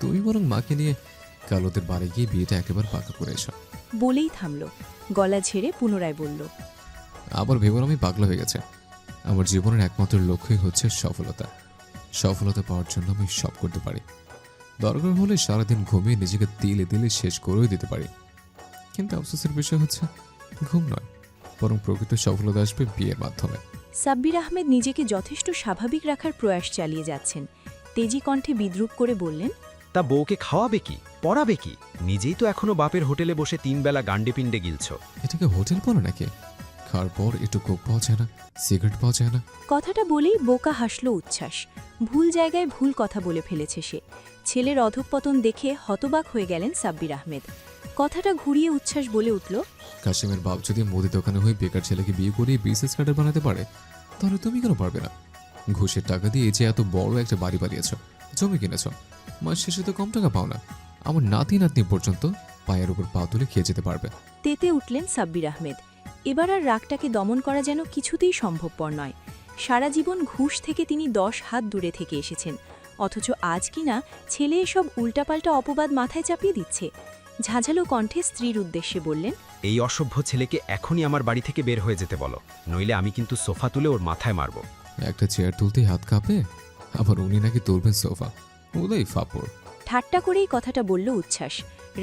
S1: তুমি বরং মাকে নিয়ে কাল ওদের বাড়ি গিয়ে বিয়েটা একেবারে পাকা করে এসো।
S7: বলেই থামল। গলা ঝেড়ে পুনরায় বলল,
S1: আবার ভেবর আমি পাগলা হয়ে গেছে। আমার জীবনের একমাত্র লক্ষ্যই হচ্ছে সফলতা। সফলতা পাওয়ার জন্য আমি সব করতে পারি। দরকার হলে সারাদিন ঘুমিয়ে নিজেকে তিলে তিলে শেষ করেও দিতে পারি। কিন্তু আফসোসের বিষয় হচ্ছে ঘুম নয়, বরং প্রকৃত সফলতা আসবে বিয়ের মাধ্যমে।
S7: সাব্বির আহমেদ নিজেকে যথেষ্ট স্বাভাবিক রাখার প্রয়াস চালিয়ে যাচ্ছেন। তেজি কণ্ঠে বিদ্রুপ করে বললেন,
S5: তা বউকে খাওয়াবে কি, পড়াবে কি? নিজেই তো এখনো বাপের হোটেলে বসে 3 বেলা গান্ডে পিণ্ডে গিলছ।
S1: এটাকে হোটেল বলে নাকি? খাওয়ার পর একটু কোক পাওয়া যায় না, সিগারেট পাওয়া যায় না।
S7: কথাটা বলেই বোকা হাসল উচ্ছ্বাস। ভুল জায়গায় ভুল কথা বলে ফেলেছে সে। ছেলের অধঃপতন দেখে হতবাক হয়ে গেলেন সাব্বির আহমেদ। কথাটা ঘুরিয়ে উচ্ছ্বাস বলে উঠল,
S1: কাশিমের বাপ যদি মুদি দোকানে হয়ে বেকার ছেলেকে বিয়ে করিয়ে বিসিএস ক্যাডার বানাতে পারে, তাহলে তুমি কেন পারবে না? ঘুষের টাকা দিয়ে যে এত বড় একটা বাড়ি বানিয়েছ, জমি কিনেছ, মাস শেষে তো কম টাকা পাও না। আমার নাতি নাতনি পর্যন্ত পায়ের উপর পা তুলে খেয়ে যেতে পারবে।
S7: তেতে উঠলেন সাব্বির আহমেদ। এবার আর রাগটাকে দমন করা যেন কিছুতেই সম্ভবপর নয়। সারা জীবন ঘুষ থেকে তিনি 10 হাত দূরে থেকে এসেছেন, অথচ আজ কিনা ছেলে এসব উল্টাপাল্টা অপবাদ মাথায় চাপিয়ে দিচ্ছে। ঝাঁঝালো কণ্ঠে স্ত্রীর উদ্দেশ্যে বললেন,
S5: এই অসভ্য ছেলেকে এখনই আমার বাড়ি থেকে বের হয়ে যেতে বলো, নইলে আমি কিন্তু সোফা তুলে ওর মাথায় মারব।
S1: একটা চেয়ার তুলতেই হাত কাঁপে, আবার উনি নাকি তুলবেন সোফা। ওলাই ফাপড়।
S7: ঠাট্টা করেই কথাটা বলল উচ্ছ্বাস।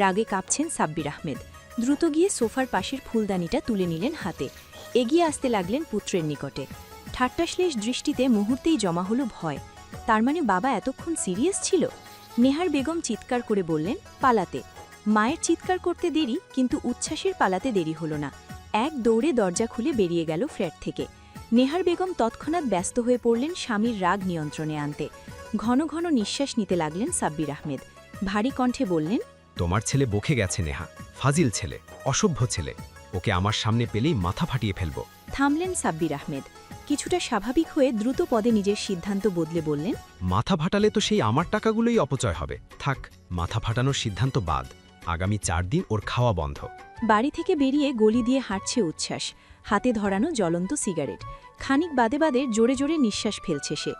S7: রাগে কাঁপছেন সাব্বির আহমেদ। দ্রুত গিয়ে সোফার পাশের ফুলদানিটা তুলে নিলেন হাতে। এগিয়ে আসতে লাগলেন পুত্রের নিকটে। ঠাট্টাশ্লেষ দৃষ্টিতে মুহূর্তেই জমা হলো ভয়। তার মানে বাবা এতক্ষণ সিরিয়াস ছিল? নেহার বেগম চিৎকার করে বললেন, পালাতে। মায়ের চিৎকার করতে দেরি, কিন্তু উচ্ছ্বাসের পালাতে দেরি হলো না। এক দৌড়ে দরজা খুলে বেরিয়ে গেল ফ্ল্যাট থেকে।
S2: নেহার বেগম তৎক্ষণাৎ ব্যস্ত হয়ে পড়লেন স্বামীর রাগ নিয়ন্ত্রণে আনতে। ঘন ঘন নিঃশ্বাস নিতে লাগলেন সাব্বির আহমেদ। ভারী কণ্ঠে বললেন,
S5: তোমার ছেলে বকে গেছে নেহা, ফাজিল ছেলে, অসভ্য ছেলে। ওকে আমার সামনে পেলেই মাথা ফাটিয়ে ফেলবো।
S2: থামলেন সাব্বির আহমেদ। কিছুটা স্বাভাবিক হয়ে দ্রুত পদে নিজের সিদ্ধান্ত বদলে বললেন,
S5: মাথা ফাটালে তো সেই আমার টাকাগুলোই অপচয় হবে। থাক, মাথা ফাটানোর সিদ্ধান্ত বাদ। আগামী 4 দিন ওর খাওয়া বন্ধ।
S2: বাড়ি থেকে বেরিয়ে গলি দিয়ে হাঁটছে উচ্ছ্বাস, হাতে ধরানো জ্বলন্ত সিগারেট। খানিক বাদে বাদে জোরে জোরে নিঃশ্বাস ফেলছে সে।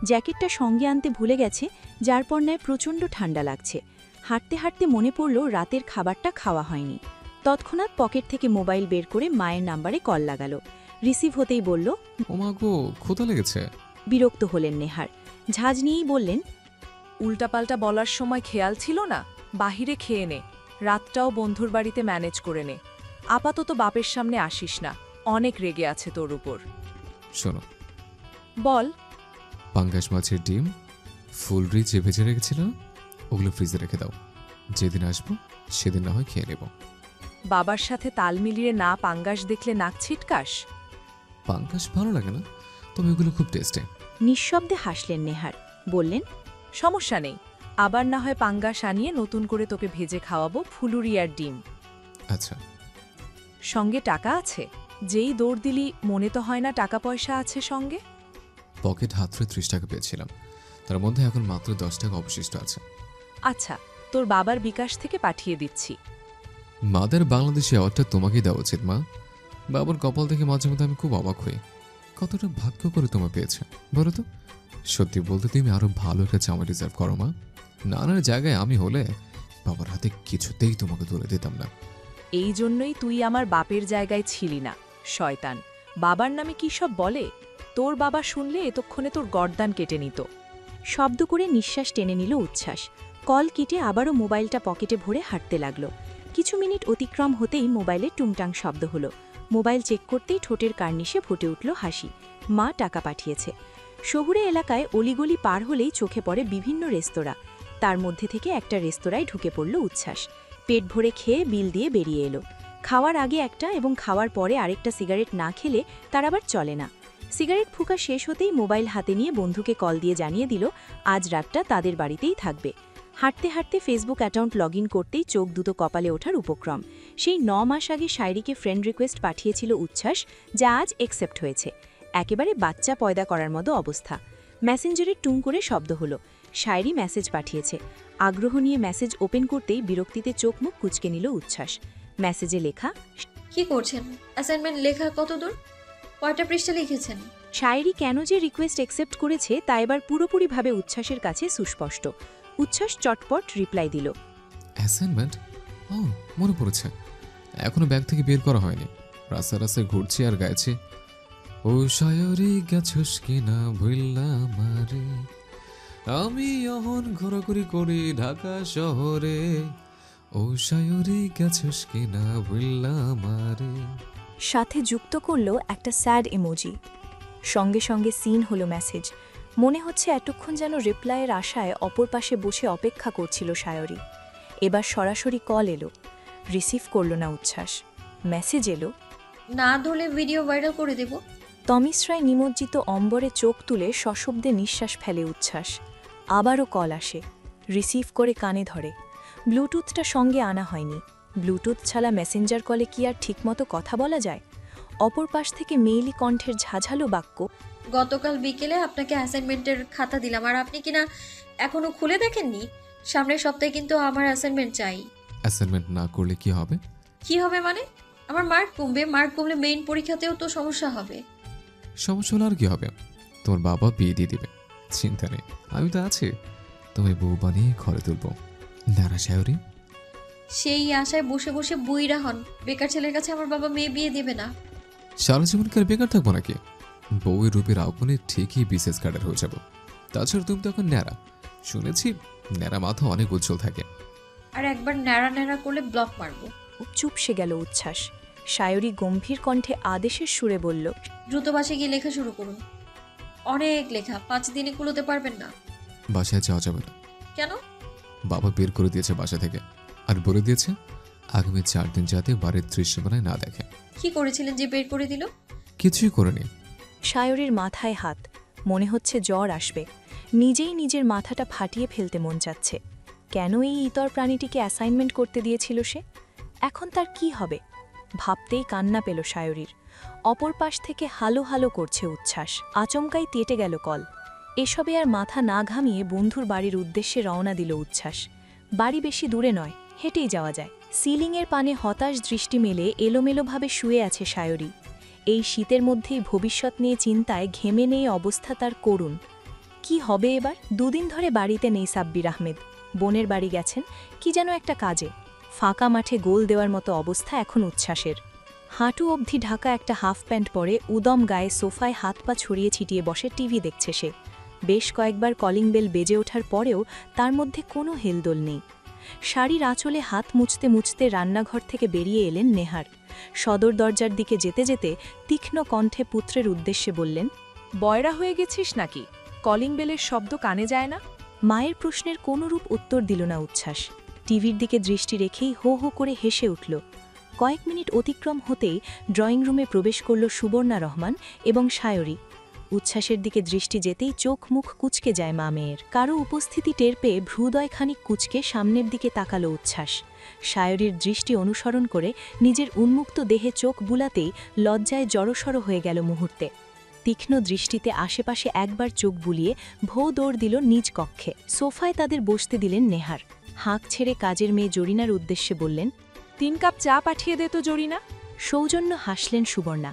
S2: জ্যাকেটটা সঙ্গে আনতে ভুলে গেছে, যার পর্নায় প্রচণ্ড ঠান্ডা লাগছে। হাঁটতে হাঁটতে মনে পড়ল রাতের খাবারটা খাওয়া হয়নি। তৎক্ষণাৎ পকেট থেকে মোবাইল বের করে মায়ের নাম্বারে কল লাগালো। রিসিভ হতেই বলল,
S1: ওমা গো, ক্ষুধা লেগেছে।
S2: বিরক্ত হলেন নেহার। ঝাঁজ নিয়েই বললেন,
S6: উল্টাপাল্টা বলার সময় খেয়াল ছিল না? বাহিরে খেয়ে নে, রাতটাও বন্ধুর বাড়িতে ম্যানেজ করে নে। আপাতত বাপের সামনে আসিস না, অনেক রেগে আছে তোর উপর।
S1: শোনো,
S6: বল।
S1: পাঙ্গাস মাছের ডিম ফুল রিচে ভেজে রেখেছিল, ওগুলো ফ্রিজে রেখে দাও। যেদিন আসবো সেদিন না হয় খেয়ে নেব।
S6: বাবার সাথে তাল মিলিয়ে না পাঙ্গাস দেখলে নাক ছিটকাস?
S1: পাঙ্গাস ভালো লাগে না, তবে ওগুলো খুব টেস্টি।
S2: নিঃশব্দে হাসলেন নেহার। বললেন,
S6: সমস্যা নেই, আবার না হয় পাঙ্গাস আনিয়ে নতুন করে তোকে ভেজে খাওয়াবো ফুলুরি আর ডিম।
S1: আচ্ছা,
S6: সঙ্গে টাকা আছে? যেই দৌড় দিলি মনে তো হয় না টাকা পয়সা আছে সঙ্গে।
S1: পকেট হাতরে 30 টাকা পেয়েছিলাম, তার মধ্যে এখন মাত্র 10 টাকা অবশিষ্ট আছে।
S6: আচ্ছা, তোর বাবার বিকাশ থেকে পাঠিয়ে দিচ্ছি।
S1: মাদের বাংলাদেশি অ্যাওয়ার্ডটা তোমাকেই দেওয়া উচিত মা। বাবার কপাল দেখে মাঝে মধ্যে আমি খুব অবাক হই। কতটা ভাগ্য করে তোমার পেয়েছে বলো তো। সত্যি বলতে তুমি আরো ভালো একটা জামা ডিজার্ভ করো মা। নানার জায়গায় আমি হলে বাবার হাতে কিছুতেই তোমাকে তুলে দিতাম না।
S6: এই জন্যই তুই আমার বাপের জায়গায় ছিলি না, শয়তান। বাবার নামে কি সব বলে? তোর বাবা শুনলে এতক্ষণে তোর গর্দান কেটে নিত।
S2: শব্দ করে নিঃশ্বাস টেনে নিল উচ্ছ্বাস। কল কেটে আবারও মোবাইলটা পকেটে ভরে হাঁটতে লাগলো। কিছু মিনিট অতিক্রম হতেই মোবাইলে টুংটাং শব্দ হলো। মোবাইল চেক করতেই ঠোঁটের কার্নিশে ফুটে উঠল হাসি। মা টাকা পাঠিয়েছে। শহুরে এলাকায় অলিগলি পার হলেই চোখে পড়ে বিভিন্ন রেস্তোরাঁ। তার মধ্যে থেকে একটা রেস্তোরাঁয় ঢুকে পড়ল উচ্ছ্বাস। পেট ভরে খেয়ে বিল দিয়ে বেরিয়ে এলো। খাওয়ার আগে একটা এবং খাওয়ার পরে আরেকটা সিগারেট না খেলে তার আবার চলে না। সিগারেট ফুঁকা শেষ হতেই মোবাইল হাতে নিয়ে বন্ধুকে কল দিয়ে জানিয়ে দিল আজ রাতটা তাদের বাড়িতেই থাকবে। হাঁটতে হাঁটতে ফেসবুক অ্যাকাউন্ট লগ ইন করতেই চোখ দুটো কপালে ওঠার উপক্রম। সেই 9 মাস আগে শায়রিকে ফ্রেন্ড রিকোয়েস্ট পাঠিয়েছিল উচ্ছ্বাস, যা আজ অ্যাকসেপ্ট হয়েছে। একেবারে বাচ্চা পয়দা করার মতো অবস্থা। মেসেঞ্জারে টুং করে শব্দ হলো। শায়রি মেসেজ পাঠিয়েছে। আগ্রহ নিয়ে মেসেজ ওপেন করতেই বিরক্তিতে চোখ মুখ কুঁচকে নিল উচ্ছ্বাস। মেসেজে লেখা,
S3: কি করছেন? অ্যাসাইনমেন্ট লেখা কত দূর? কয়টা পৃষ্ঠা লিখেছেন?
S2: শায়রি কেন যে রিকোয়েস্ট অ্যাকসেপ্ট করেছে তা এবার পুরোপুরিভাবে উচ্ছ্বাসের কাছে সুস্পষ্ট। উচ্ছ্বাস চটপট রিপ্লাই দিল,
S1: অ্যাসাইনমেন্ট? ও, মনে পড়েছে। এখনো ব্যাগ থেকে বের করা হয়নি। রাস্তায় রাস্তায় ঘুরছি আর গাইছি, ও শায়রি গেছস কিনা ভুললা মারে, আমি অহন ঘোরাঘুরি করি ঢাকা শহরে, ও শায়রি গেছস কিনা ভুললা মারে।
S7: সাথে যুক্ত করল একটা স্যাড ইমোজি। সঙ্গে সঙ্গে সিন হলো মেসেজ। মনে হচ্ছে এতক্ষণ যেন রিপ্লাইয়ের আশায় অপর পাশে বসে অপেক্ষা করছিল শায়রি। এবার সরাসরি কল এলো। রিসিভ করল না উচ্ছ্বাস। মেসেজ এলো,
S3: না ধরলে ভিডিও ভাইরাল করে দেব।
S7: তমিশ্রায় নিমজ্জিত অম্বরে চোখ তুলে সশব্দে নিঃশ্বাস ফেলে উচ্ছ্বাস। আবারও কল আসে। রিসিভ করে কানে ধরে। ব্লুটুথটা সঙ্গে আনা হয়নি। ব্লুটুথ ছাড়া মেসেঞ্জার কলে কি আর ঠিকমতো কথা বলা যায়? অপর পাশ থেকে মেইলি কণ্ঠের ঝাঝালো বাক্য,
S3: গতকাল বিকেলে আপনাকে অ্যাসাইনমেন্টের খাতা দিলাম আর আপনি কিনা এখনো খুলে দেখেননি। সামনের সপ্তাহে কিন্তু আমার অ্যাসাইনমেন্ট চাই।
S1: অ্যাসাইনমেন্ট না করলে কি হবে?
S3: কি হবে মানে? আমার মার্ক কমবে। মার্ক কমলে মেইন পরীক্ষাতেও তো সমস্যা হবে।
S1: সমস্যা হলে আর কি হবে? তোমার বাবা বিয়ে দিয়ে দিবে, চিন্তা নেই, আমি তো আছি। তুমি বউ বানিয়ে ঘরে তুলব। নারা শায়রি,
S3: সেই আশায় বসে বসে বুইরা হন। বেকার ছেলের কাছে আমার বাবা মেয়ে বিয়ে দেবে না।
S1: সারা জীবনকার বেকার থাকবো নাকি? বউয়ের রূপের আগুনে ঠিকই বিশেষ কার্ডার হয়ে যাব। তাছাড়া তুমি তো এখন ন্যাড়া। শুনেছি ন্যাড়া মাথা অনেক উজ্জ্বল থাকে।
S3: আর একবার ন্যাড়া ন্যাড়া করলে ব্লক মারবো।
S7: চুপসে গেল উচ্ছ্বাস। শায়রি গম্ভীর কণ্ঠে আদেশের সুরে বলল,
S3: দ্রুত বাসে গিয়ে লেখা শুরু করুন। অনেক লেখা, 5 দিনে কুলোতে পারবেন না।
S1: বাসায় যাওয়া যাবে না।
S3: কেন?
S1: বাবা বের করে দিয়েছে বাসা থেকে, আর বলে দিয়েছে আগামী 4 দিন যাতে বাড়ির দৃশ্যমানায় না দেখে।
S3: কি করেছিলেন যে বের করে দিল?
S1: কিছুই করেনি।
S2: সায়রীর মাথায় হাত, মনে হচ্ছে জ্বর আসবে। নিজেই নিজের মাথাটা ফাটিয়ে ফেলতে মন চাচ্ছে। কেন এই ইতর প্রাণীটিকে অ্যাসাইনমেন্ট করতে দিয়েছিল সে? এখন তার কি হবে? ভাবতেই কান্না পেল সায়রীর। অপর পাশ থেকে হালো হালো করছে উচ্ছ্বাস। আচমকাই তেটে গেল কল। এসবে আর মাথা না ঘামিয়ে বন্ধুর বাড়ির উদ্দেশ্যে রওনা দিল উচ্ছ্বাস। বাড়ি বেশি দূরে নয়, হেঁটেই যাওয়া যায়। সিলিংয়ের পানে হতাশ দৃষ্টি মেলে এলোমেলোভাবে শুয়ে আছে সায়রী। এই শীতের মধ্যেই ভবিষ্যৎ নিয়ে চিন্তায় ঘেমে নেই অবস্থা তার করুণ। কি হবে এবার? দুদিন ধরে বাড়িতে নেই সাব্বির আহমেদ। বোনের বাড়ি গেছেন কি যেন একটা কাজে। ফাঁকা মাঠে গোল দেওয়ার মতো অবস্থা এখন উচ্ছ্বাসের। হাঁটু অবধি ঢাকা একটা হাফ প্যান্ট পরে উদম গায়ে সোফায় হাত পা ছড়িয়ে ছিটিয়ে বসে টিভি দেখছে সে। বেশ কয়েকবার কলিং বেল বেজে ওঠার পরেও তার মধ্যে কোনো হেলদোল নেই। শাড়ির আঁচলে হাত মুছতে মুছতে রান্নাঘর থেকে বেরিয়ে এলেন নেহার। সদর দরজার দিকে যেতে যেতে তীক্ষ্ণ কণ্ঠে পুত্রের উদ্দেশ্যে বললেন,
S6: বয়রা হয়ে গেছিস নাকি? কলিং বেলের শব্দ কানে যায় না?
S2: মায়ের প্রশ্নের কোনরূপ উত্তর দিল না উচ্ছ্বাস। টিভির দিকে দৃষ্টি রেখেই হো হো করে হেসে উঠল। কয়েক মিনিট অতিক্রম হতেই ড্রয়িং রুমে প্রবেশ করল সুবর্ণা রহমান এবং সায়রী। উচ্ছ্বাসের দিকে দৃষ্টি যেতেই চোখ মুখ কুঁচকে যায় মা মেয়ের। কারো উপস্থিতি টের পেয়ে ভ্রুদয় খানিক কুঁচকে সামনের দিকে তাকালো উচ্ছ্বাস। সায়রীর দৃষ্টি অনুসরণ করে নিজের উন্মুক্ত দেহে চোখ বুলাতেই লজ্জায় জড়সড় হয়ে গেল মুহূর্তে। তীক্ষ্ণ দৃষ্টিতে আশেপাশে একবার চোখ বুলিয়ে ভৌ দৌড় দিল নিজ কক্ষে। সোফায় তাদের বসতে দিলেন নেহার। হাঁক ছেড়ে কাজের মেয়ে জরিনার উদ্দেশ্যে বললেন,
S6: 3 কাপ চা পাঠিয়ে দে তো জরিনা।
S2: সৌজন্য হাসলেন সুবর্ণা।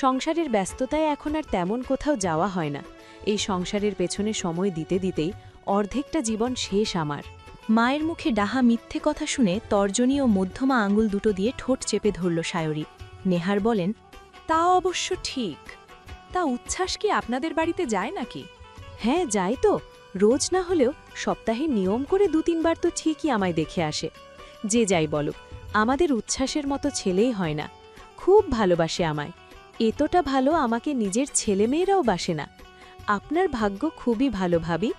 S4: সংসারের ব্যস্ততায় এখন আর তেমন কোথাও যাওয়া হয় না। এই সংসারের পেছনে সময় দিতে দিতেই অর্ধেকটা জীবন শেষ আমার।
S2: মায়ের মুখে ডাহা মিথ্যে কথা শুনে তর্জনী ও মধ্যমা আঙুল দুটো দিয়ে ঠোঁট চেপে ধরল সায়রী। নেহার বলেন,
S6: তা অবশ্য ঠিক। তা উচ্ছ্বাস কি আপনাদের বাড়িতে যায় নাকি?
S4: হ্যাঁ, যাই তো। রোজ না হলেও সপ্তাহে নিয়ম করে 2-3 বার তো ঠিকই আমায় দেখে আসে। যে যাই বলুক, আমাদের উচ্ছ্বাসের মতো ছেলেই হয় না। খুব ভালোবাসে আমায়। এতটা ভালো আমাকে নিজের ছেলেমেয়েরাও বাসে না। আপনার ভাগ্য খুবই ভালো ভাবি,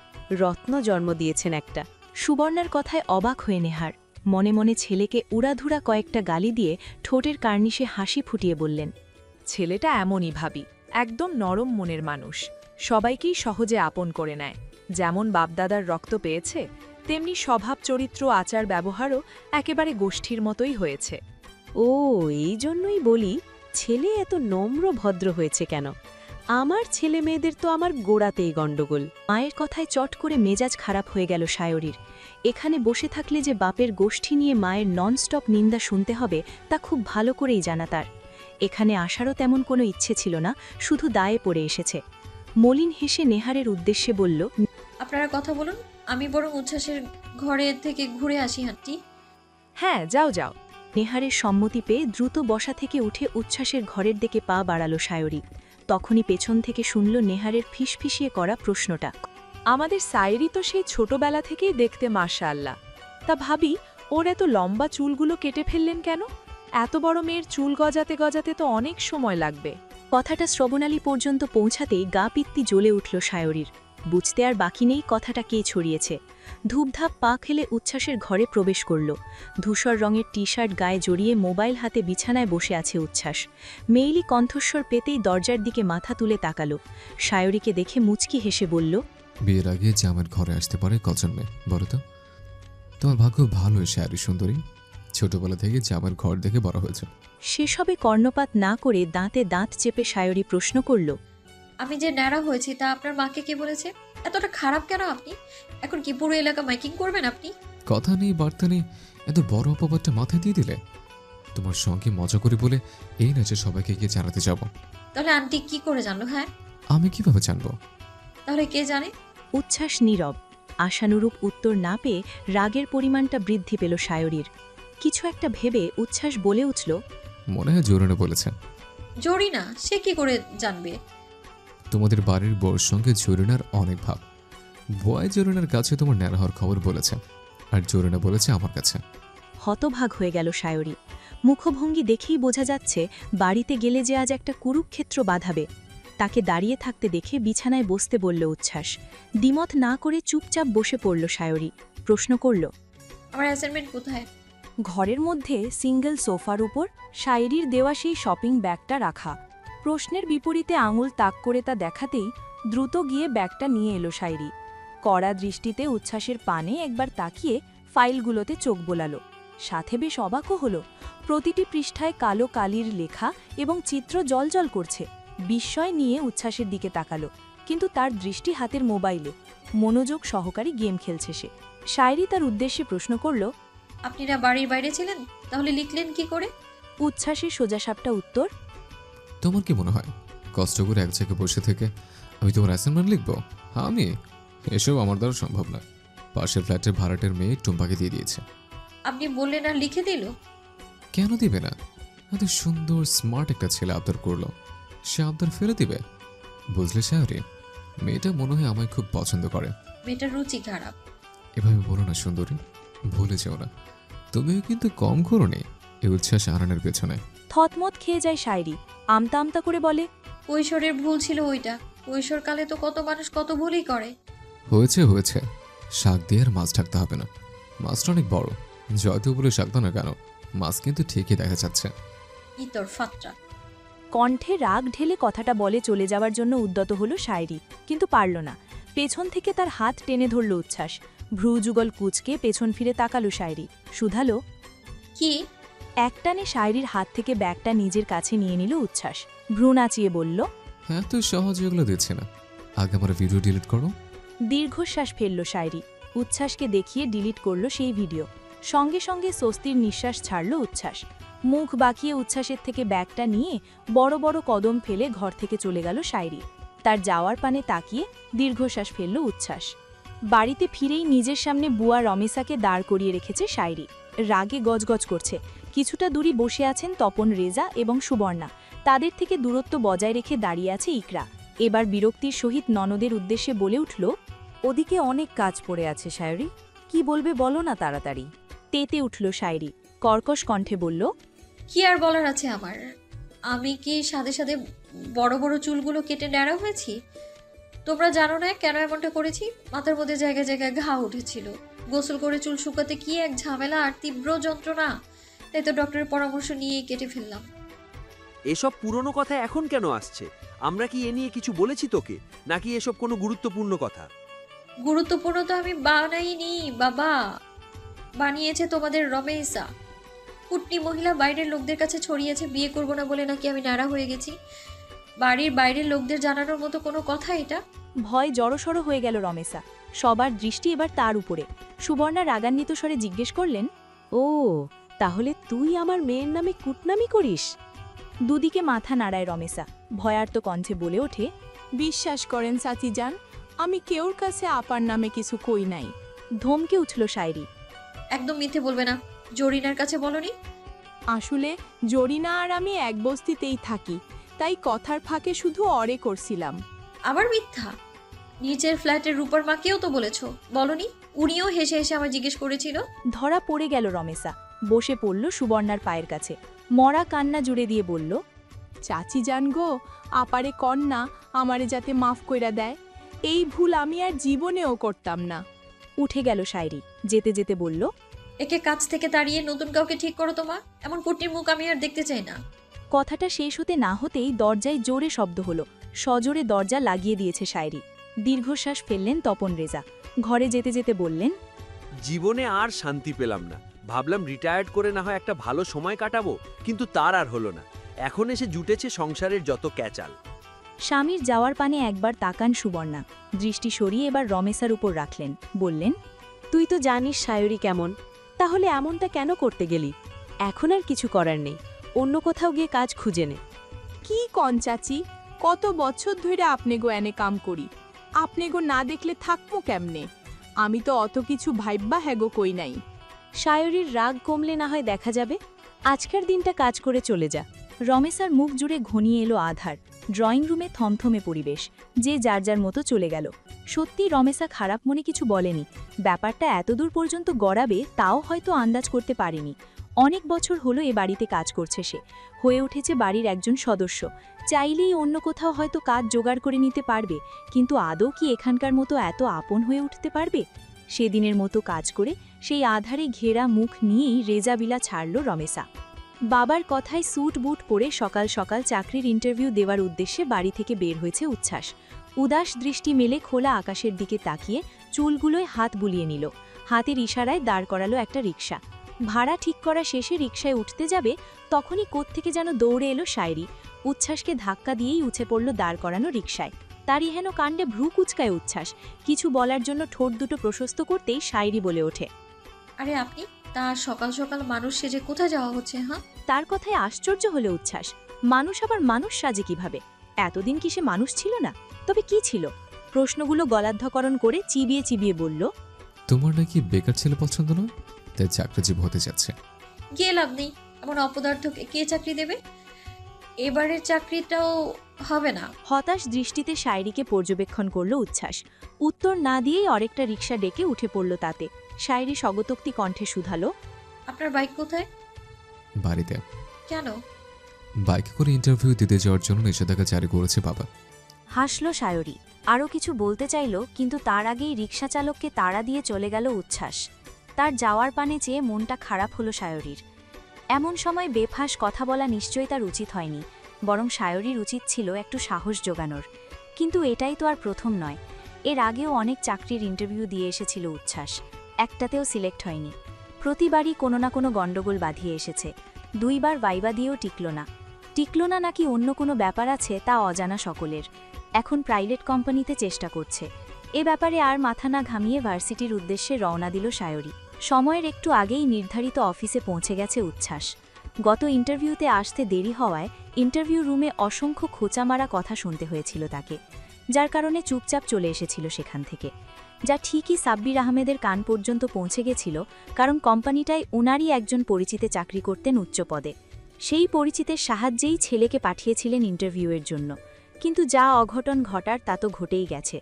S4: রত্ন জন্ম দিয়েছেন একটা।
S2: সুবর্ণার কথায় অবাক হয়ে নেহার মনে মনে ছেলেকে উড়াধুরা কয়েকটা গালি দিয়ে ঠোঁটের কার্নিশে হাসি ফুটিয়ে বললেন,
S6: ছেলেটা এমনই ভাবি, একদম নরম মনের মানুষ। সবাইকেই সহজে আপন করে নেয়। যেমন বাপদাদার রক্ত পেয়েছে, তেমনি স্বভাব চরিত্র আচার ব্যবহারও একেবারে গোষ্ঠীর মতোই হয়েছে।
S4: ও, এই জন্যই বলি ছেলে এত নম্র ভদ্র হয়েছে কেন। আমার ছেলে মেয়েদের তো আমার গোড়াতেই গণ্ডগোল।
S2: মায়ের কথায় চট করে মেজাজ খারাপ হয়ে গেল সায়রীর। এখানে বসে থাকলে যে বাপের গোষ্ঠী নিয়ে মায়ের ননস্টপ নিন্দা শুনতে হবে তা খুব ভালো করেই জানা তার। এখানে আসারও তেমন কোনো ইচ্ছে ছিল না, শুধু দায়ে পড়ে এসেছে। মলিন হেসে নেহারের উদ্দেশ্যে বলল,
S3: আপনারা কথা বলুন, আমি বরং উচ্ছ্বাসের ঘরে থেকে ঘুরে আসি আন্টি।
S6: হ্যাঁ, যাও যাও।
S2: নেহারের সম্মতি পেয়ে দ্রুত বসা থেকে উঠে উচ্ছ্বাসের ঘরের দিকে পা বাড়ালো সায়রী। তখনই পেছন থেকে শুনল নেহারের ফিসফিসিয়ে করা প্রশ্নটা,
S6: আমাদের সাইরি তো সেই ছোটবেলা থেকেই দেখতে মাশাআল্লাহ। তা ভাবি, ওর এত লম্বা চুলগুলো কেটে ফেললেন কেন? এত বড় মেয়ের চুল গজাতে গজাতে তো অনেক সময় লাগবে।
S2: কথাটা শ্রবণালী পর্যন্ত পৌঁছাতেই গা পিত্তি জ্বলে উঠল সায়রীর। বুঝতে আর বাকি নেই কথাটা কে ছড়িয়েছে। ধূপধাপ পা খেলে উচ্ছ্বাসের ঘরে প্রবেশ করল। ধূসর রঙের টি শার্ট গায়ে জড়িয়ে মোবাইল হাতে বিছানায় বসে আছে উচ্ছ্বাস। মেইলি কণ্ঠস্বর পেতেই দরজার দিকে মাথা তুলে তাকালো। সায়রীকে দেখে মুচকি হেসে বলল,
S1: বিয়ের আগে যে আমার ঘরে আসতে পারে কজন মেয়ে বলো তো? তোমার ভাগ্য ভালো, শায়রি সুন্দরী। ছোটবেলা থেকে যে আমার ঘর দেখে বড় হয়েছে।
S2: সেসবে কর্ণপাত না করে দাঁতে দাঁত চেপে সায়রী প্রশ্ন করল,
S3: আমি যে ন্যাড়া হয়েছি তা আপনার মাকে কে বলেছে? এতটা খারাপ কেন আপনি? এখন কি পুরো এলাকা মাইকিং করবেন আপনি?
S1: কথা নেই বার্তা নেই, এত বড় অপবাদটা মাথায় দিয়ে দিলে। তোমার সঙ্গে মজা করি বলে এই না যে সবাইকে গিয়ে জানাতে যাব।
S3: তাহলে আন্টি কি করে জানলো? হ্যাঁ,
S1: আমি কিভাবে জানবো?
S3: তাহলে কে জানে?
S2: উচ্ছ্বাস নীরব। আশানুরূপ উত্তর না পেয়ে রাগের পরিমাণটা বৃদ্ধি পেল সায়রীর। কিছু একটা ভেবে উচ্ছ্বাস বলে উঠল,
S1: মনে হয় জোরানো বলেছে।
S3: জরিনা সে কি করে জানবে?
S1: তোমাদের বাড়ির বউর সঙ্গে জরিনার অনেক ভাব। ভয় জরিনার কাছে তোমার ন্যাড়া হওয়ার খবর বলেছে, আর জরিনা বলেছে আমার কাছে।
S2: হতভাগ হয়ে গেল সায়রী। মুখভঙ্গি দেখেই বোঝা যাচ্ছে বাড়িতে গেলে যে আজ একটা কুরুক্ষেত্র বাঁধাবে। তাকে দাঁড়িয়ে থাকতে দেখে বিছানায় বসতে বলল উচ্ছ্বাস। দ্বিমত না করে চুপচাপ বসে পড়ল সায়রী। প্রশ্ন করল,
S3: আমার অ্যাসাইনমেন্ট কোথায়?
S7: ঘরের মধ্যে সিঙ্গেল সোফার উপর শায়রির দেওয়া সেই শপিং ব্যাগটা রাখা।
S6: প্রশ্নের বিপরীতে আঙুল তাক করে তা দেখাতেই দ্রুত গিয়ে ব্যাগটা নিয়ে এলো শায়রি। কড়া দৃষ্টিতে উচ্ছ্বাসের পানে একবার তাকিয়ে ফাইলগুলোতে চোখ বোলালো। সাথে বেশ অবাকও হলো, প্রতিটি পৃষ্ঠায় কালো কালির লেখা এবং চিত্র জ্বলজ্বল করছে। বিস্ময় নিয়ে উচ্ছ্বাসের দিকে তাকালো, কিন্তু তার দৃষ্টি হাতের মোবাইলে। মনোযোগ সহকারী গেম খেলছে সে। শায়রি তার উদ্দেশ্যে প্রশ্ন করল,
S3: আপনারা বাড়ির বাইরে ছিলেন, তাহলে লিখলেন কি করে?
S6: উচ্ছ্বাসের সোজাসাপটা উত্তর,
S1: তোমার কি মনে হয় কষ্ট করে এক জায়গায় বসে থেকে আমি তোমার অ্যাসাইনমেন্ট লিখবো? আমি এসব আমার দ্বারা সম্ভব না। পাশের ফ্ল্যাটের ভাড়াটের মেয়ে টুম্পাকে দিয়ে দিয়েছে।
S3: আপনি বললেন আর লিখে দিল?
S1: কেন দিবে না? এত সুন্দর স্মার্ট একটা ছেলে আবদার করলো, সে আবদার ফেলে দিবে? বুঝলে শায়রি, মেয়েটা মনে হয় আমায় খুব পছন্দ করে।
S3: মেয়েটার রুচি খারাপ।
S1: এভাবে বলো না সুন্দরী, ভুলে যেও না তুমিও কিন্তু কম করো নি এই উচ্ছ্বাস আনানোর পেছনে।
S6: থতমত খেয়ে যায় শায়রি। আমতা আমতা করে বলে,
S3: কৈশোরের ভুল ছিল ওইটা। কৈশোরকালে তো কত মানুষ কত ভুলই করে।
S1: হয়েছে শাক দিয়ে আর মাছ ঢাকতে হবে না। মাছটা অনেক বড়, যত বলে শাকতো না কেন, মাছ কিন্তু ঠিকই দেখা যাচ্ছে।
S3: ইতর ফাত্রা।
S6: কণ্ঠে রাগ ঢেলে কথাটা বলে চলে যাওয়ার জন্য উদ্যত হলো শায়রি, কিন্তু পারল না। পেছন থেকে তার হাত টেনে ধরল উচ্ছ্বাস। ভ্রুযুগল কুচকে পেছন ফিরে তাকালো শায়রি, শুধালো,
S3: কি?
S6: একটানে শায়রির হাত থেকে ব্যাগটা নিজের কাছে নিয়ে নিল উচ্ছ্বাস। ভ্রু নাচিয়ে বলল,
S1: এত সহজে এগুলো দিচ্ছে না, আগে আমার ভিডিও ডিলিট করো।
S6: দীর্ঘশ্বাস ফেলল শায়রি। উচ্ছ্বাসকে দেখিয়ে ডিলিট করল সেই ভিডিও। সঙ্গে সঙ্গে স্বস্তির নিঃশ্বাস ছাড়ল উচ্ছ্বাস। মুখ বাঁকিয়ে উচ্ছ্বাসের থেকে ব্যাগটা নিয়ে বড় বড় কদম ফেলে ঘর থেকে চলে গেল শায়রি। তার যাওয়ার পানে তাকিয়ে দীর্ঘশ্বাস ফেলল উচ্ছ্বাস। বাড়িতে ফিরেই নিজের সামনে বুয়া রমেশাকে দাঁড় করিয়ে রেখেছে শায়রি। রাগে গজগজ করছে। কিছুটা দূরে বসে আছেন তপন, রেজা এবং সুবর্ণা। তাদের থেকে দূরত্ব বজায় রেখে দাঁড়িয়ে আছে ইকরা। এবার বিরক্তির সহিত ননদের উদ্দেশ্যে বলে উঠল,
S4: ওদিকে অনেক কাজ পড়ে আছে শায়রি, কি বলবে বলো না তাড়াতাড়ি।
S6: তেতে উঠল শায়রি। কর্কশ কণ্ঠে বলল,
S3: কি আর বলার আছে আমার? আমি কি সাথে সাথে বড় বড় চুলগুলো কেটে ন্যাড়া হয়েছি? তোমরা জানো না কেন এমনটা করেছি? মাথার মধ্যে জায়গায় জায়গায় ঘা উঠেছিল। গোসল করে চুল শুকাতে কি এক ঝামেলা আর তীব্র যন্ত্রণা। তাই তো ডক্টরের পরামর্শ নিয়ে কেটে ফেললাম।
S8: এসব পুরনো কথা এখন কেন আসছে? আমরা কি এ নিয়ে কিছু বলেছি তোকে, নাকি এসব কোনো গুরুত্বপূর্ণ কথা?
S3: গুরুত্বপূর্ণ তো আমি বানাইনি বাবা, বানিয়েছে তোমাদের রমেশা। কুটনি মহিলা বাইরের লোকদের কাছে ছড়িয়েছে বিয়ে করব না বলে নাকি আমি ন্যাড়া হয়ে গেছি। বাড়ির বাইরের লোকদের জানানোর মতো কোনো কথা এটা?
S6: ভয় জড়সড় হয়ে গেল রমেশা। সবার দৃষ্টি এবার তার উপরে। সুবর্ণা রাগান্বিত স্বরে জিজ্ঞেস করলেন,
S4: ও, তাহলে তুই আমার মেয়ের নামে কুটনামি করিস?
S6: দুদিকে মাথা নাড়ায় রমেশা। ভয়ার্ত কণ্ঠে বলে ওঠে,
S10: বিশ্বাস করেন চাচি যান, আমি কেউর কাছে আপার নামে কিছু কই নাই।
S6: ধমকে উঠল শায়রি।
S3: একদম মিথ্যে বলবে না। জরিনার কাছে বলনি?
S10: আসলে জরিনা আর আমি এক বস্তিতেই থাকি, তাই কথার ফাঁকে শুধু অরে করছিলাম।
S3: আবার মিথ্যা? নিচের ফ্ল্যাটের রূপার মাকেও তো বলেছো, বলনি? উনিও হেসে হেসে আমার জিজ্ঞেস করেছিল।
S6: ধরা পড়ে গেল রমেশা। বসে পড়ল সুবর্ণার পায়ের কাছে। মরা কান্না জুড়ে দিয়ে বলল,
S10: চাচি যান গো, আপারে কন্যা আমারে যাতে মাফ কইরা দেয়, এই ভুল আমি আর জীবনেও করতাম না।
S6: উঠে গেল শায়রি। যেতে যেতে বলল,
S3: একে কাছ থেকে তাড়িয়ে নতুন কাউকে ঠিক করো তোমা। এমন কুটনির মুখ আমি আর দেখতে চাই না।
S6: কথাটা শেষ হতে না হতেই দরজায় জোরে শব্দ হলো। সজোরে দরজা লাগিয়ে দিয়েছে শায়রি। দীর্ঘশ্বাস ফেললেন তপন, রেজা। ঘরে যেতে যেতে বললেন,
S8: জীবনে আর শান্তি পেলাম না। ভাবলাম রিটায়ার্ড করে না হয় একটা ভালো সময় কাটাবো, কিন্তু তার আর হলো না। এখন এসে জুটেছে সংসারের যত ক্যাচাল।
S6: স্বামীর যাওয়ার পানে একবার তাকান সুবর্ণা। দৃষ্টি সরিয়ে এবার রমেশার উপর রাখলেন। বললেন,
S4: তুই তো জানিস শায়রি কেমন, তাহলে এমনটা কেন করতে গেলি? এখন আর কিছু করার নেই, অন্য কোথাও গিয়ে কাজ খুঁজে নে।
S10: কি কন চাচি, কত বছর ধরে আপনি গো এনে কাম করি, আপনি গো না দেখলে থাকবো কেমনে? আমি তো অত কিছু ভাইব্বা হ্যাগো কই নাই।
S4: শায়রির রাগ কমলে না হয় দেখা যাবে। আজকের দিনটা কাজ করে চলে যা।
S6: রমেশার মুখ জুড়ে ঘনিয়ে এলো আধার। ড্রয়িং রুমে থমথমে পরিবেশ। যে যার যার মতো চলে গেল। সত্যি রমেশা খারাপ মনে কিছু বলেনি। ব্যাপারটা এতদূর পর্যন্ত গড়াবে তাও হয়তো আন্দাজ করতে পারেনি। অনেক বছর হলো এ বাড়িতে কাজ করছে সে। হয়ে উঠেছে বাড়ির একজন সদস্য। চাইলেই অন্য কোথাও হয়তো কাজ জোগাড় করে নিতে পারবে, কিন্তু আদৌ কি এখানকার মতো এত আপন হয়ে উঠতে পারবে? সেদিনের মতো কাজ করে সেই আধারে ঘেরা মুখ নিয়েই রেজাবিলা ছাড়ল রমেশা।
S2: বাবার কথায় স্যুট বুট পরে সকাল সকাল চাকরির ইন্টারভিউ দেওয়ার উদ্দেশ্যে বাড়ি থেকে বের হয়েছে উচ্ছ্বাস। উদাস দৃষ্টি মেলে খোলা আকাশের দিকে তাকিয়ে চুলগুলোয় হাত বুলিয়ে নিল। হাতের ইশারায় দাঁড় করালো একটা রিকশা। ভাড়া ঠিক করা শেষে রিকশায় উঠতে যাবে, তখনই কোত্থেকে যেন দৌড়ে এলো শায়রি। উচ্ছ্বাসকে ধাক্কা দিয়েই উঠে পড়ল দাঁড় করানো রিকশায়। তারই হেন কাণ্ডে ভ্রু কুচকায় উচ্ছ্বাস। কিছু বলার জন্য ঠোঁট দুটো প্রশস্ত করতেই শায়রি বলে ওঠে,
S3: আরে আপনি তার সকাল সকাল মানুষ সেজে কোথায় যাওয়া হচ্ছে? হ্যাঁ,
S2: তার কথায় আশ্চর্য হলো উচ্ছ্বাস। মানুষ আবার মানুষ সাজে কিভাবে? এতদিন কি সে মানুষ ছিল না? তবে কি ছিল? প্রশ্নগুলো গলাধ্যকরণ করে চিবিয়ে চিবিয়ে বলল,
S1: তোমার নাকি বেকার ছেলে পছন্দ নয়, তাই চাকরিজীবী হতে যাচ্ছে।
S3: গিয়ে লাভ নেই, এমন অপদার্থকে কে চাকরি দেবে? এবারের চাকরিটাও হবে না।
S2: হতাশ দৃষ্টিতে শায়রিকে পর্যবেক্ষণ করল উচ্ছ্বাস। উত্তর না দিয়েই আরেকটা রিকশা ডেকে উঠে পড়ল তাতে। শায়রি স্বগতোক্তি কণ্ঠে শুধালো,
S3: আপনার বাইক কোথায়?
S1: বাড়িতে।
S3: কেন?
S1: বাইকে করে ইন্টারভিউ দিতে যাওয়ার জন্য নিষেধাজ্ঞা জারি করেছে বাবা।
S2: হাসল শায়রি। আরও কিছু বলতে চাইল, কিন্তু তার আগেই রিকশা চালককে তাড়া দিয়ে চলে গেল উচ্ছ্বাস। তার যাওয়ার পানে চেয়ে মনটা খারাপ হলো শায়রির। এমন সময় বেফাঁস কথা বলা নিশ্চয়ই তার উচিত হয়নি, বরং শায়রির উচিত ছিল একটু সাহস জোগানোর। কিন্তু এটাই তো আর প্রথম নয়। এর আগেও অনেক চাকরির ইন্টারভিউ দিয়ে এসেছিল উচ্ছ্বাস, একটাতেও সিলেক্ট হয়নি। প্রতিবারই কোনো না কোনো গণ্ডগোল বাঁধিয়ে এসেছে। 2 বার ভাইবা দিয়েও টিকল না নাকি অন্য কোনো ব্যাপার আছে তা অজানা সকলের। এখন প্রাইভেট কোম্পানিতে চেষ্টা করছে। এ ব্যাপারে আর মাথা না ঘামিয়ে ভার্সিটির উদ্দেশ্যে রওনা দিল শায়রি। সময়ের একটু আগেই নির্ধারিত অফিসে পৌঁছে গেছে উচ্ছ্বাস। গত ইন্টারভিউতে আসতে দেরি হওয়ায় ইন্টারভিউ রুমে অসংখ্য খোঁচা মারা কথা শুনতে হয়েছিল তাকে, যার কারণে চুপচাপ চলে এসেছিল সেখান থেকে। যা ঠিকই সাব্বির আহমেদের কান পর্যন্ত পৌঁছে গেছিল, কারণ কোম্পানিটায় ওনারই একজন পরিচিতে চাকরি করতেন উচ্চ পদে। সেই পরিচিতের সাহায্যেই ছেলেকে পাঠিয়েছিলেন ইন্টারভিউয়ের জন্য। কিন্তু যা অঘটন ঘটার তা তো ঘটেই গেছে।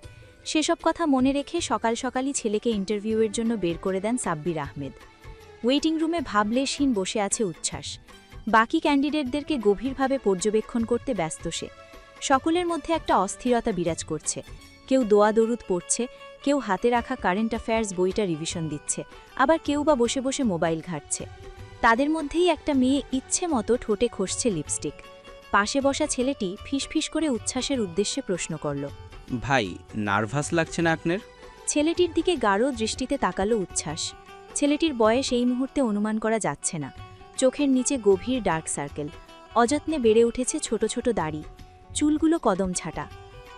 S2: সেসব কথা মনে রেখে সকাল সকালই ছেলেকে ইন্টারভিউয়ের জন্য বের করে দেন সাব্বির আহমেদ। ওয়েটিং রুমে ভাবলেশহীন বসে আছে উচ্ছ্বাস। বাকি ক্যান্ডিডেটদেরকে গভীরভাবে পর্যবেক্ষণ করতে ব্যস্ত সে। সকলের মধ্যে একটা অস্থিরতা বিরাজ করছে। কেউ দোয়া দরুদ পড়ছে, কেউ হাতে রাখা কারেন্ট অ্যাফেয়ার্স বইটা রিভিশন দিচ্ছে, আবার কেউ বা বসে বসে মোবাইল ঘাঁটছে। তাদের মধ্যেই একটা মেয়ে ইচ্ছে মতো ঠোঁটে খসছে লিপস্টিক। পাশে বসা ছেলেটি ফিসফিস করে উচ্ছ্বাসের উদ্দেশ্যে প্রশ্ন করল,
S11: ভাই নার্ভাস লাগছে না আপনার?
S2: ছেলেটির দিকে গাঢ় দৃষ্টিতে তাকালো উচ্ছ্বাস। ছেলেটির বয়স এই মুহূর্তে অনুমান করা যাচ্ছে না। চোখের নিচে গভীর ডার্ক সার্কেল, অযত্নে বেড়ে উঠেছে ছোট ছোট দাড়ি, চুলগুলো কদম ছাটা।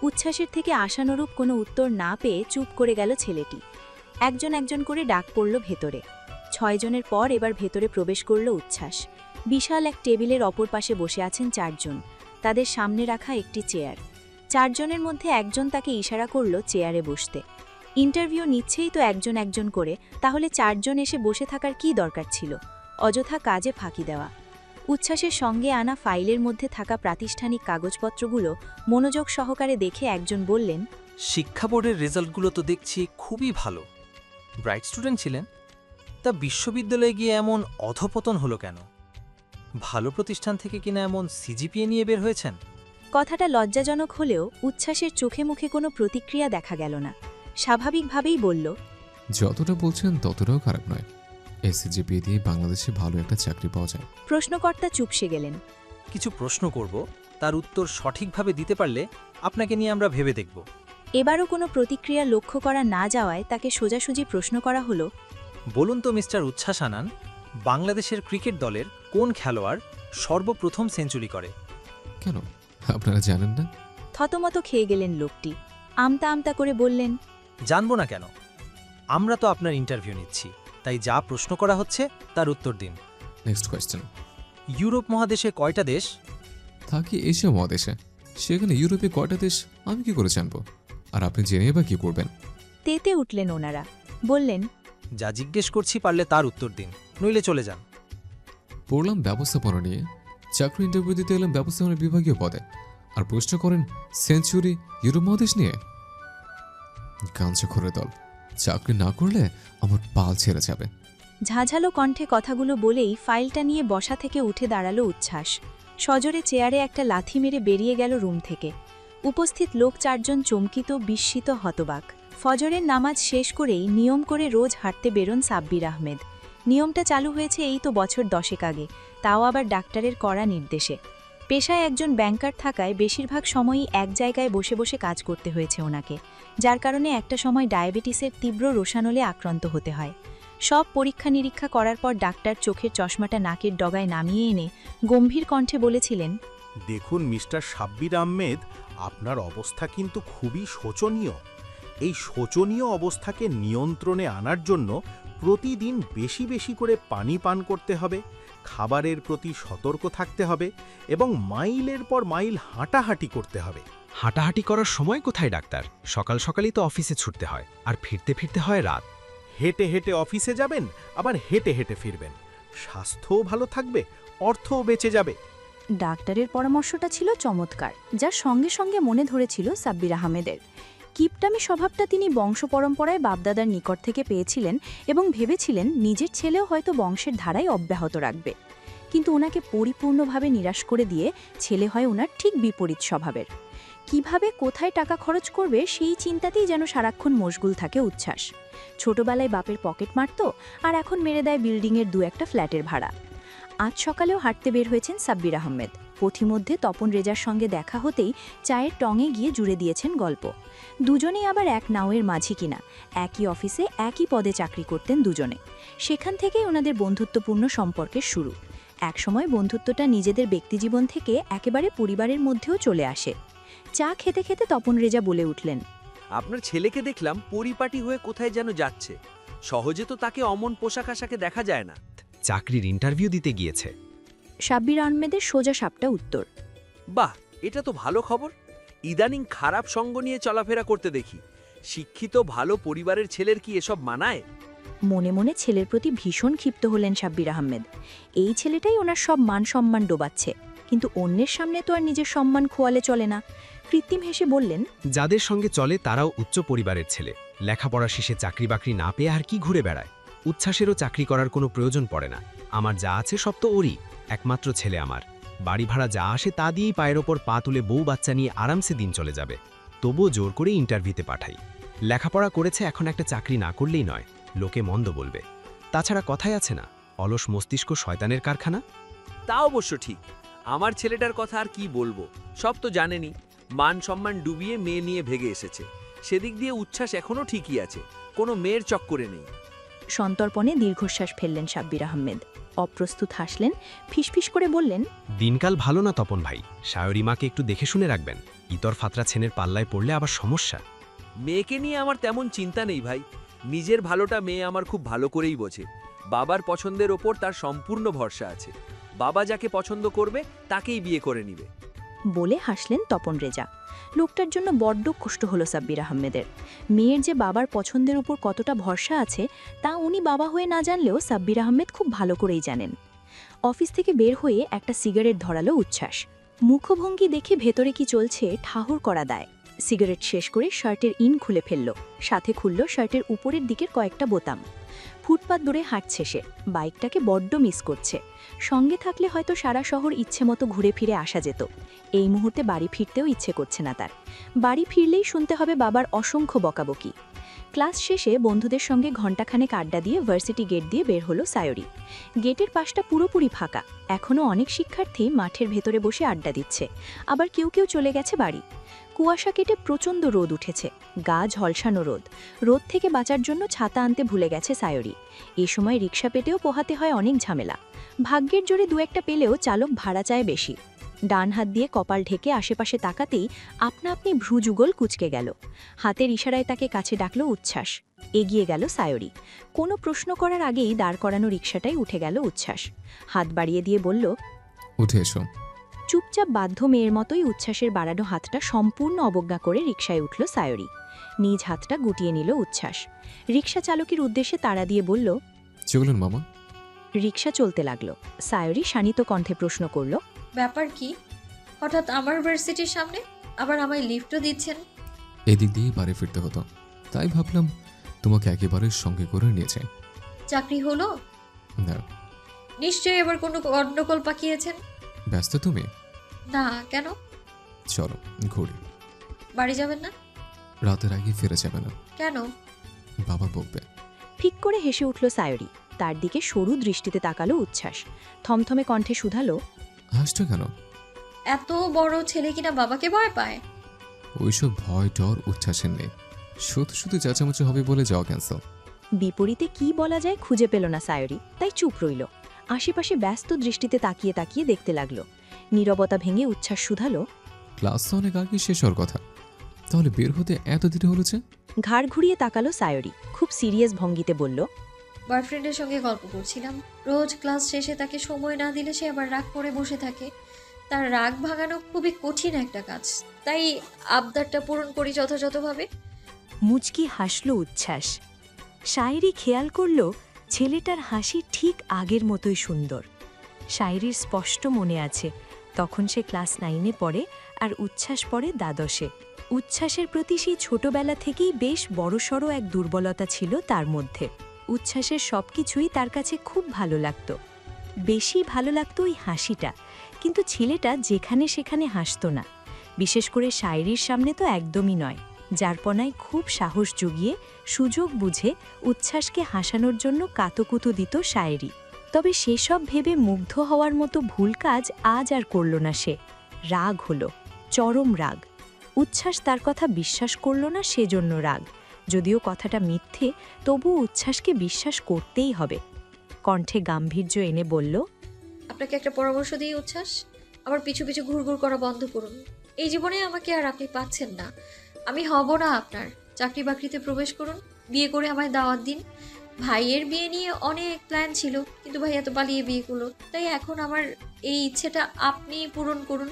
S2: উচ্ছ্বাসের থেকে আশানুরূপ কোনো উত্তর না পেয়ে চুপ করে গেল ছেলেটি। একজন একজন করে ডাক পড়ল ভেতরে। 6 জনের পর এবার ভেতরে প্রবেশ করল উচ্ছ্বাস। বিশাল এক টেবিলের অপর পাশে বসে আছেন 4 জন, তাদের সামনে রাখা একটি চেয়ার। 4 জনের মধ্যে একজন তাকে ইশারা করল চেয়ারে বসতে। ইন্টারভিউ নিচ্ছেই তো একজন একজন করে, তাহলে 4 জন এসে বসে থাকার কী দরকার ছিল? অযথা কাজে ফাঁকি দেওয়া। উচ্ছ্বাসের সঙ্গে আনা ফাইলের মধ্যে থাকা প্রাতিষ্ঠানিক কাগজপত্রগুলো মনোযোগ সহকারে দেখে একজন বললেন,
S12: শিক্ষা বোর্ডের রেজাল্টগুলো তো দেখছি খুবই ভালো। ব্রাইট স্টুডেন্ট ছিলেন, তা বিশ্ববিদ্যালয়ে গিয়ে এমন অধপতন হলো কেন? ভালো প্রতিষ্ঠান থেকে কিনা এমন সিজিপিএ নিয়ে বের হয়েছেন?
S2: কথাটা লজ্জাজনক হলেও উচ্ছ্বাসের চোখে মুখে কোনো প্রতিক্রিয়া দেখা গেল না। স্বাভাবিকভাবেই বলল,
S1: যতটা বলছেন ততটাও খারাপ নয়। এসসিজিপিএ দিয়ে বাংলাদেশে ভালো একটা চাকরি পাওয়া যায়।
S2: প্রশ্নকর্তা চুপসে গেলেন।
S12: কিছু প্রশ্ন করব, তার উত্তর সঠিকভাবে দিতে পারলে আপনাকে নিয়ে আমরা ভেবে দেখব।
S2: এবারও কোনো প্রতিক্রিয়া লক্ষ্য করা না যাওয়ায় তাকে সোজাসুজি প্রশ্ন করা হলো,
S12: বলুন তো মিস্টার উচ্ছ্বাস আনান, বাংলাদেশের ক্রিকেট দলের কোন খেলোয়াড় সর্বপ্রথম সেঞ্চুরি করে?
S1: কেন, আপনারা জানেন না?
S2: থতমত খেয়ে গেলেন লোকটি। আমতা আমতা করে বললেন,
S12: জানবো না কেন? আমরা তো আপনার ইন্টারভিউ নিচ্ছি, তাই যা প্রশ্ন করা হচ্ছে তার উত্তর দিন।
S1: Next question.
S12: ইউরোপ মহাদেশে কয়টা দেশ?
S1: থাকি এশিয়া মহাদেশে, সেখানে ইউরোপে কয়টা দেশ আমি কি করে জানবো? আর আপনি জেনে বা কি করবেন?
S2: তেতে উঠলেন ওনারা। বললেন,
S12: যা জিজ্ঞেস করছি পারলে তার উত্তর দিন, নইলে চলে যান।
S1: পড়লাম ব্যবস্থাপনা নিয়ে, চাকরি ইন্টারভিউ দিতে এলাম ব্যবস্থাপনা বিভাগীয় পদে, আর প্রশ্ন করেন সেঞ্চুরি ইউরোপ মহাদেশ নিয়ে। গাঞ্জা করে দল, চাকরি না করলে আমার পাল ছেড়ে যাবে।
S2: ঝাঝালো কণ্ঠে কথাগুলো বলেই ফাইলটা নিয়ে বসা থেকে উঠে দাঁড়ালো উচ্ছ্বাস। সজোরে চেয়ারে একটা লাথি মেরে বেরিয়ে গেল রুম থেকে। উপস্থিত লোক 4 জন চমকিত, বিস্মিত, হতবাক। ফজরের নামাজ শেষ করেই নিয়ম করে রোজ হাঁটতে বেরোন সাব্বির আহমেদ। নিয়মটা চালু হয়েছে এই তো বছর 10 আগে, তাও আবার ডাক্তারের কড়া নির্দেশে। পেশায় একজন ব্যাংকার থাকায় বেশিরভাগ সময়ই এক জায়গায় বসে বসে কাজ করতে হয়েছে ওনাকে, যার কারণে একটা সময় ডায়াবেটিসের তীব্র রোশানলে আক্রান্ত হতে হয়। সব পরীক্ষা নিরীক্ষা করার পর ডাক্তার চোখের চশমাটা নাকের ডগায় নামিয়ে এনে গম্ভীর কণ্ঠে বলেছিলেন,
S13: দেখুন মিস্টার সাব্বির আহমেদ, আপনার অবস্থা কিন্তু খুবই শোচনীয়। এই শোচনীয় অবস্থাকে নিয়ন্ত্রণে আনার জন্য প্রতিদিন বেশি বেশি করে পানি পান করতে হবে, খাবারের প্রতি সতর্ক থাকতে হবে এবং মাইলের পর মাইল হাঁটাহাঁটি করতে হবে।
S5: হাঁটাহাঁটি করার সময় কোথায় ডাক্তার? সকাল সকালই তো অফিসে ছুটতে হয়, আর ফিরতে ফিরতে হয় রাত।
S13: হেঁটে হেঁটে অফিসে যাবেন, আবার হেঁটে হেঁটে ফিরবেন। স্বাস্থ্যও ভালো থাকবে, অর্থও বেঁচে যাবে।
S7: ডাক্তারের পরামর্শটা ছিল চমৎকার, যার সঙ্গে সঙ্গে মনে ধরেছিল সাব্বির আহমেদের। কিপটামি স্বভাবটা তিনি বংশ পরম্পরায় বাপদাদার নিকট থেকে পেয়েছিলেন এবং ভেবেছিলেন নিজের ছেলেও হয়তো বংশের ধারাই অব্যাহত রাখবে। কিন্তু ওনাকে পরিপূর্ণভাবে নিরাশ করে দিয়ে ছেলে হয় ওনার ঠিক বিপরীত স্বভাবের। কিভাবে কোথায় টাকা খরচ করবে সেই চিন্তাতেই যেন সারাক্ষণ মশগুল থাকে উচ্ছ্বাস। ছোটবেলায় বাপের পকেট মারত, আর এখন মেরে দেয় বিল্ডিংয়ের 2-1টা ফ্ল্যাটের ভাড়া। আজ সকালেও হাঁটতে বের হয়েছেন সাব্বির আহমেদ। পথিমধ্যে তপন রেজার সঙ্গে দেখা হতেই চায়ের টঙে গিয়ে জুড়ে দিয়েছেন গল্প। দুজনেই আবার এক নাওয়ের মাঝি কিনা, একই অফিসে একই পদে চাকরি করতেন দুজনে। সেখান থেকেই ওনাদের বন্ধুত্বপূর্ণ সম্পর্কের শুরু। একসময় বন্ধুত্বটা নিজেদের ব্যক্তিজীবন থেকে একেবারে পরিবারের মধ্যেও চলে আসে। চা খেতে খেতে তপন রেজা বলে উঠলেন,
S8: আপনার ছেলেকে দেখলাম পরিপাটি হয়ে কোথায় যেন যাচ্ছে। সহজে তো তাকে অমন পোশাক আশাকে দেখা যায় না।
S5: চাকরির ইন্টারভিউ দিতে গিয়েছে।
S7: সাব্বির আহমেদের সোজা সাপটা উত্তর।
S8: বাহ, এটা তো ভালো খবর। ইদানিং খারাপ সঙ্গ নিয়ে চলাফেরা করতে দেখি। শিক্ষিত ভালো পরিবারের ছেলের কি এসব মানায়?
S7: মনে মনে ছেলের প্রতি ভীষণ ক্ষিপ্ত হলেন সাব্বির আহমেদ। এই ছেলেটাই ওনার সব মান সম্মান ডোবাচ্ছে, কিন্তু অন্যের সামনে তো আর নিজের সম্মান খোয়ালে চলে না। কৃত্রিম হেসে বললেন,
S5: যাদের সঙ্গে চলে তারাও উচ্চ পরিবারের ছেলে। লেখাপড়া শেষে চাকরি বাকরি না পেয়ে আর কি ঘুরে বেড়ায়। উচ্ছ্বাসেরও চাকরি করার কোনো প্রয়োজন পড়ে না। আমার যা আছে সব তো ওরই, একমাত্র ছেলে আমার। বাড়ি ভাড়া যা আসে তা দিয়েই পায়ের ওপর পা তুলে বউ বাচ্চা নিয়ে আরামসে দিন চলে যাবে। তবুও জোর করে ইন্টারভিউতে পাঠাই। লেখাপড়া করেছে, এখন একটা চাকরি না করলেই নয়, লোকে মন্দ বলবে। তাছাড়া কথাই আছে না, অলস মস্তিষ্ক শয়তানের কারখানা।
S8: তা অবশ্য ঠিক। আমার ছেলেটার কথা আর কি বলবো, সব তো জানেনই। মান সম্মান ডুবিয়ে মেয়ে নিয়ে ভেগে এসেছে। সেদিক দিয়ে উচ্ছ্বাস এখনো ঠিকই আছে, কোনো মেয়ের চক্করে নেই।
S7: সন্তর্পণে দীর্ঘশ্বাস ফেললেন সাব্বির আহমেদ। অপ্রস্তুত হাসলেন, ফিসফিস করে বললেন,
S5: দিনকাল ভালো না তপন ভাই, সায়রী মাকে একটু দেখে শুনে রাখবেন। ইতর ফাতরা ছেনের পাল্লায় পড়লে আবার সমস্যা।
S8: মেয়েকে নিয়ে আমার তেমন চিন্তা নেই ভাই। নিজের ভালোটা মেয়ে আমার খুব ভালো করেই বোঝে। বাবার পছন্দের ওপর তার সম্পূর্ণ ভরসা আছে। বাবা যাকে পছন্দ করবে তাকেই বিয়ে করে নিবে।
S7: বলে হাসলেন তপন রেজা। লোকটার জন্য বড্ড কষ্ট হলো সাব্বির আহমেদের। মেয়ের যে বাবার পছন্দের উপর কতটা ভরসা আছে তা উনি বাবা হয়ে না জানলেও সাব্বির আহমেদ খুব ভালো করেই জানেন। অফিস থেকে বের হয়ে একটা সিগারেট ধরালো উচ্ছ্বাস। মুখভঙ্গি দেখে ভেতরে কি চলছে ঠাহর করা দায়। সিগারেট শেষ করে শার্টের ইন খুলে ফেলল, সাথে খুলল শার্টের উপরের দিকের কয়েকটা বোতাম। ফুটপাত দূরে হাঁটছে সে, বাইকটাকে বড্ড মিস করছে। সঙ্গে থাকলে হয়তো সারা শহর ইচ্ছে মতো ঘুরে ফিরে আসা যেত। এই মুহূর্তে বাড়ি ফিরতেও ইচ্ছে করছে না তার। বাড়ি ফিরলেই শুনতে হবে বাবার অসংখ্য বকাবকি। ক্লাস শেষে বন্ধুদের সঙ্গে ঘণ্টাখানেক আড্ডা দিয়ে ভার্সিটি গেট দিয়ে বের হলো সায়রী। গেটের পাশটা পুরোপুরি ফাঁকা। এখনও অনেক শিক্ষার্থী মাঠের ভেতরে বসে আড্ডা দিচ্ছে, আবার কেউ কেউ চলে গেছে বাড়ি। কুয়াশা কেটে প্রচণ্ড রোদ উঠেছে, গা ঝলসানো রোদ। রোদ থেকে বাঁচার জন্য ছাতা আনতে ভুলে গেছে সায়রী। এ সময় রিকশা পেতেও পোহাতে হয় অনেক ঝামেলা। ভাগ্যের জোরে 2-1টা পেলেও চালক ভাড়া চায় বেশি। ডান হাত দিয়ে কপাল ঢেকে আশেপাশে তাকাতেই আপনা আপনি ভ্রুযুগল কুঁচকে গেল। হাতের ইশারায় তাকে কাছে ডাকল উচ্ছ্বাস। এগিয়ে গেল সায়রী। কোনো প্রশ্ন করার আগেই দাঁড় করানো রিকশাটাই উঠে গেল উচ্ছ্বাস। হাত বাড়িয়ে দিয়ে বলল,
S1: উঠে এসো।
S7: চুপচাপ বাধ্য মেয়ের মতোই উচ্ছ্বাসের বাড়ানো হাতটা সম্পূর্ণ অবজ্ঞা করে রিকশায় উঠল সায়রী। নিজ হাতটা গুটিয়ে নিল উচ্ছ্বাস। রিকশা চালকের উদ্দেশ্যে তাড়া দিয়ে বলল,
S1: চলুন মামা।
S7: রিকশা চলতে লাগল। সায়রী শানিত কণ্ঠে প্রশ্ন করল,
S3: ব্যাপার কি? হঠাৎ আমার ভার্সিটির সামনে, আবার আমায় লিফটও দিচ্ছেন?
S1: এদিক দিয়েই বাড়ি ফিরতে হতো, তাই ভাবলাম তোমাকে একেবারে সঙ্গে করে নিয়েছে।
S3: চাকরি হলো?
S1: না।
S3: নিশ্চয়ই এবার কোনো গন্ডগোল পাকিয়েছেন।
S1: ব্যস্ত তুমি?
S3: না, কেন?
S1: চলো ঘুরি।
S3: বাড়ি যাবেন না?
S1: রাতের আগে ফিরে যাবে না।
S3: কেন?
S1: বাবা বকবে।
S7: ফিক করে হেসে উঠল সায়রী।
S2: তার দিকে সরু দৃষ্টিতে তাকালো উচ্ছ্বাস, থমথমে কণ্ঠে শুধালো,
S1: হাসছো কেন?
S3: এত বড় ছেলে কিনা বাবাকে ভয় পায়?
S1: ওইসব ভয় ডর উচ্ছ্বাসের নেই, শুধু শুধু চেঁচামেচি হবে বলে যাওয়া ক্যান্সেল।
S2: বিপরীতে কি বলা যায় খুঁজে পেল না সায়রি, তাই চুপ রইল। আশেপাশে ব্যস্ত দৃষ্টিতে তাকিয়ে তাকিয়ে দেখতে লাগলো। নীরবতা ভেঙে উচ্ছ্বাস শুধালো,
S1: ক্লাস তো অনেক আগে শেষ হওয়ার কথা, তাহলে বের হতে এত দেরি হলো যে?
S2: ঘাড় ঘুরিয়ে তাকালো সায়রি, খুব সিরিয়াস ভঙ্গিতে বলল,
S3: বয়ফ্রেন্ডের সঙ্গে গল্প করছিলাম। রোজ ক্লাস শেষে তাকে সময় না দিলে সে আবার রাগ করে বসে থাকে। তার রাগ ভাঙানো খুবই কঠিন একটা কাজ, তাই আবদারটা পূরণ করি যথাযথভাবে।
S2: মুচকি হাসল উচ্ছ্বাস। শায়রি খেয়াল করল ছেলেটার হাসি ঠিক আগের মতোই সুন্দর। শায়রির স্পষ্ট মনে আছে, তখন সে ক্লাস 9-এ পড়ে আর উচ্ছ্বাস পড়ে দ্বাদশে। উচ্ছ্বাসের প্রতি সেই ছোটবেলা থেকেই বেশ বড়সড় এক দুর্বলতা ছিল তার মধ্যে। উচ্ছ্বাসের সবকিছুই তার কাছে খুব ভালো লাগত। বেশি ভালো লাগত ওই হাসিটা, কিন্তু ছেলেটা যেখানে সেখানে হাসত না, বিশেষ করে শায়রির সামনে তো একদমই নয়। যারপনায় খুব সাহস জুগিয়ে সুযোগ বুঝে উচ্ছ্বাসকে হাসানোর জন্য কাতকুতু দিত শায়রি। তবে সেসব ভেবে মুগ্ধ হওয়ার মতো ভুল কাজ আজ আর করল না সে। রাগ হলো, চরম রাগ। উচ্ছ্বাস তার কথা বিশ্বাস করল না, সেজন্য রাগ। যদিও কথাটা মিথ্যে, তবুও উচ্ছ্বাসকে বিশ্বাস করতেই হবে। কণ্ঠে গাম্ভীর্য এনে বলল,
S3: আপনাকে একটা পরামর্শ দিই উচ্ছ্বাস, আমার পিছু পিছু ঘুরঘুর করা বন্ধ করুন। এই জীবনে আমাকে আর আপনি পাচ্ছেন না, আমি হব না আপনার। চাকরি বাকরিতে প্রবেশ করুন, বিয়ে করে আমায় দাওয়াত দিন। ভাইয়ের বিয়ে নিয়ে অনেক প্ল্যান ছিল, কিন্তু ভাইয়া তো পালিয়ে বিয়ে করলো, তাই এখন আমার এই ইচ্ছেটা আপনি পূরণ করুন।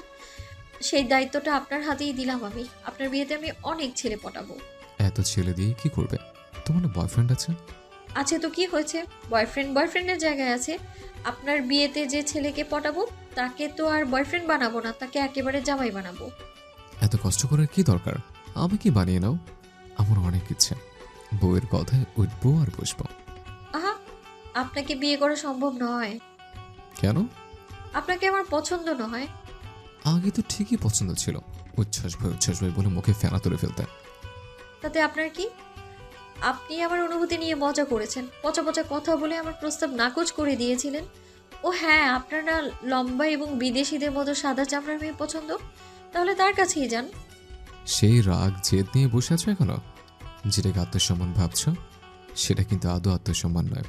S3: সেই দায়িত্বটা আপনার হাতেই দিলাম আমি। আপনার বিয়েতে আমি অনেক ছেলে পটাবো।
S1: এত ছেলে দিয়ে কি করবে? তোমার না বয়ফ্রেন্ড আছে?
S3: আছে তো কি হয়েছে, বয়ফ্রেন্ডের জায়গায় আছে। আপনার বিয়েতে যে ছেলেকে পটাবো তাকে তো আর বয়ফ্রেন্ড বানাবো না, তাকে একেবারে জামাই বানাবো।
S1: এত কষ্ট করার কি দরকার? আমাকে বানিয়ে নাও, আমার অনেক ইচ্ছে। বউয়ের কথায় উঠবো আর বসবো।
S3: আহা, আপনাকে বিয়ে করা সম্ভব নয়।
S1: কেন?
S3: আপনাকে আমার পছন্দ নয়।
S1: আগে তো ঠিকই পছন্দ ছিল, উচ্ছ্বাস ভাই বলে মুখে ফেনা তুলে ফেলতে।
S3: তাতে আপনার কি? আপনি আমার অনুভূতি নিয়ে মজা করেছেন, পচা পচা কথা বলে আমার প্রস্তাব নাকচ করে দিয়েছিলেন। ও হ্যাঁ, আপনার না লম্বা এবং বিদেশিদের মতো সাদা চামড়ার মেয়ে পছন্দ, তাহলে তার কাছেই যান।
S1: সেই রাগ জেদ নিয়ে বসে আছো এখনো? যেটাকে আত্মসম্মান ভাবছ, সেটা কিন্তু আদৌ আত্মসম্মান নয়,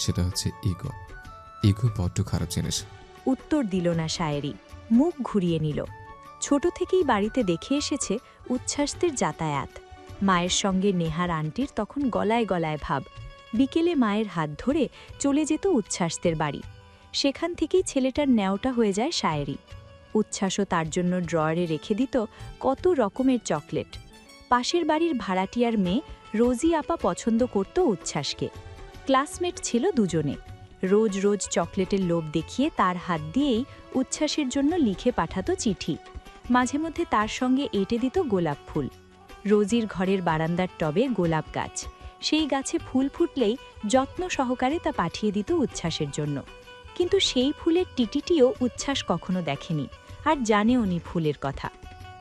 S1: সেটা হচ্ছে ইগো। ইগো বড্ড খারাপ জিনিস।
S2: উত্তর দিল না শায়রি, মুখ ঘুরিয়ে নিল। ছোট থেকেই বাড়িতে দেখে এসেছে উচ্ছ্বাসদের যাতায়াত। মায়ের সঙ্গে নেহার আন্টির তখন গলায় গলায় ভাব। বিকেলে মায়ের হাত ধরে চলে যেত উচ্ছ্বাসদের বাড়ি। সেখান থেকেই ছেলেটার ন্যাওটা হয়ে যায় শায়রি। উচ্ছ্বাসও তার জন্য ড্রয়ারে রেখে দিত কত রকমের চকলেট। পাশের বাড়ির ভাড়াটিয়ার মেয়ে রোজি আপা পছন্দ করত উচ্ছ্বাসকে। ক্লাসমেট ছিল দুজনে। রোজ রোজ চকলেটের লোভ দেখিয়ে তার হাত দিয়েই উচ্ছ্বাসের জন্য লিখে পাঠাতো চিঠি। মাঝে মধ্যে তার সঙ্গে এঁটে দিত গোলাপ ফুল। রোজির ঘরের বারান্দার টবে গোলাপ গাছ, সেই গাছে ফুল ফুটলেই যত্ন সহকারে তা পাঠিয়ে দিত উচ্ছ্বাসের জন্য। কিন্তু সেই ফুলের টিটিটিও উচ্ছ্বাস কখনো দেখেনি, আর জানেও নি ফুলের কথা।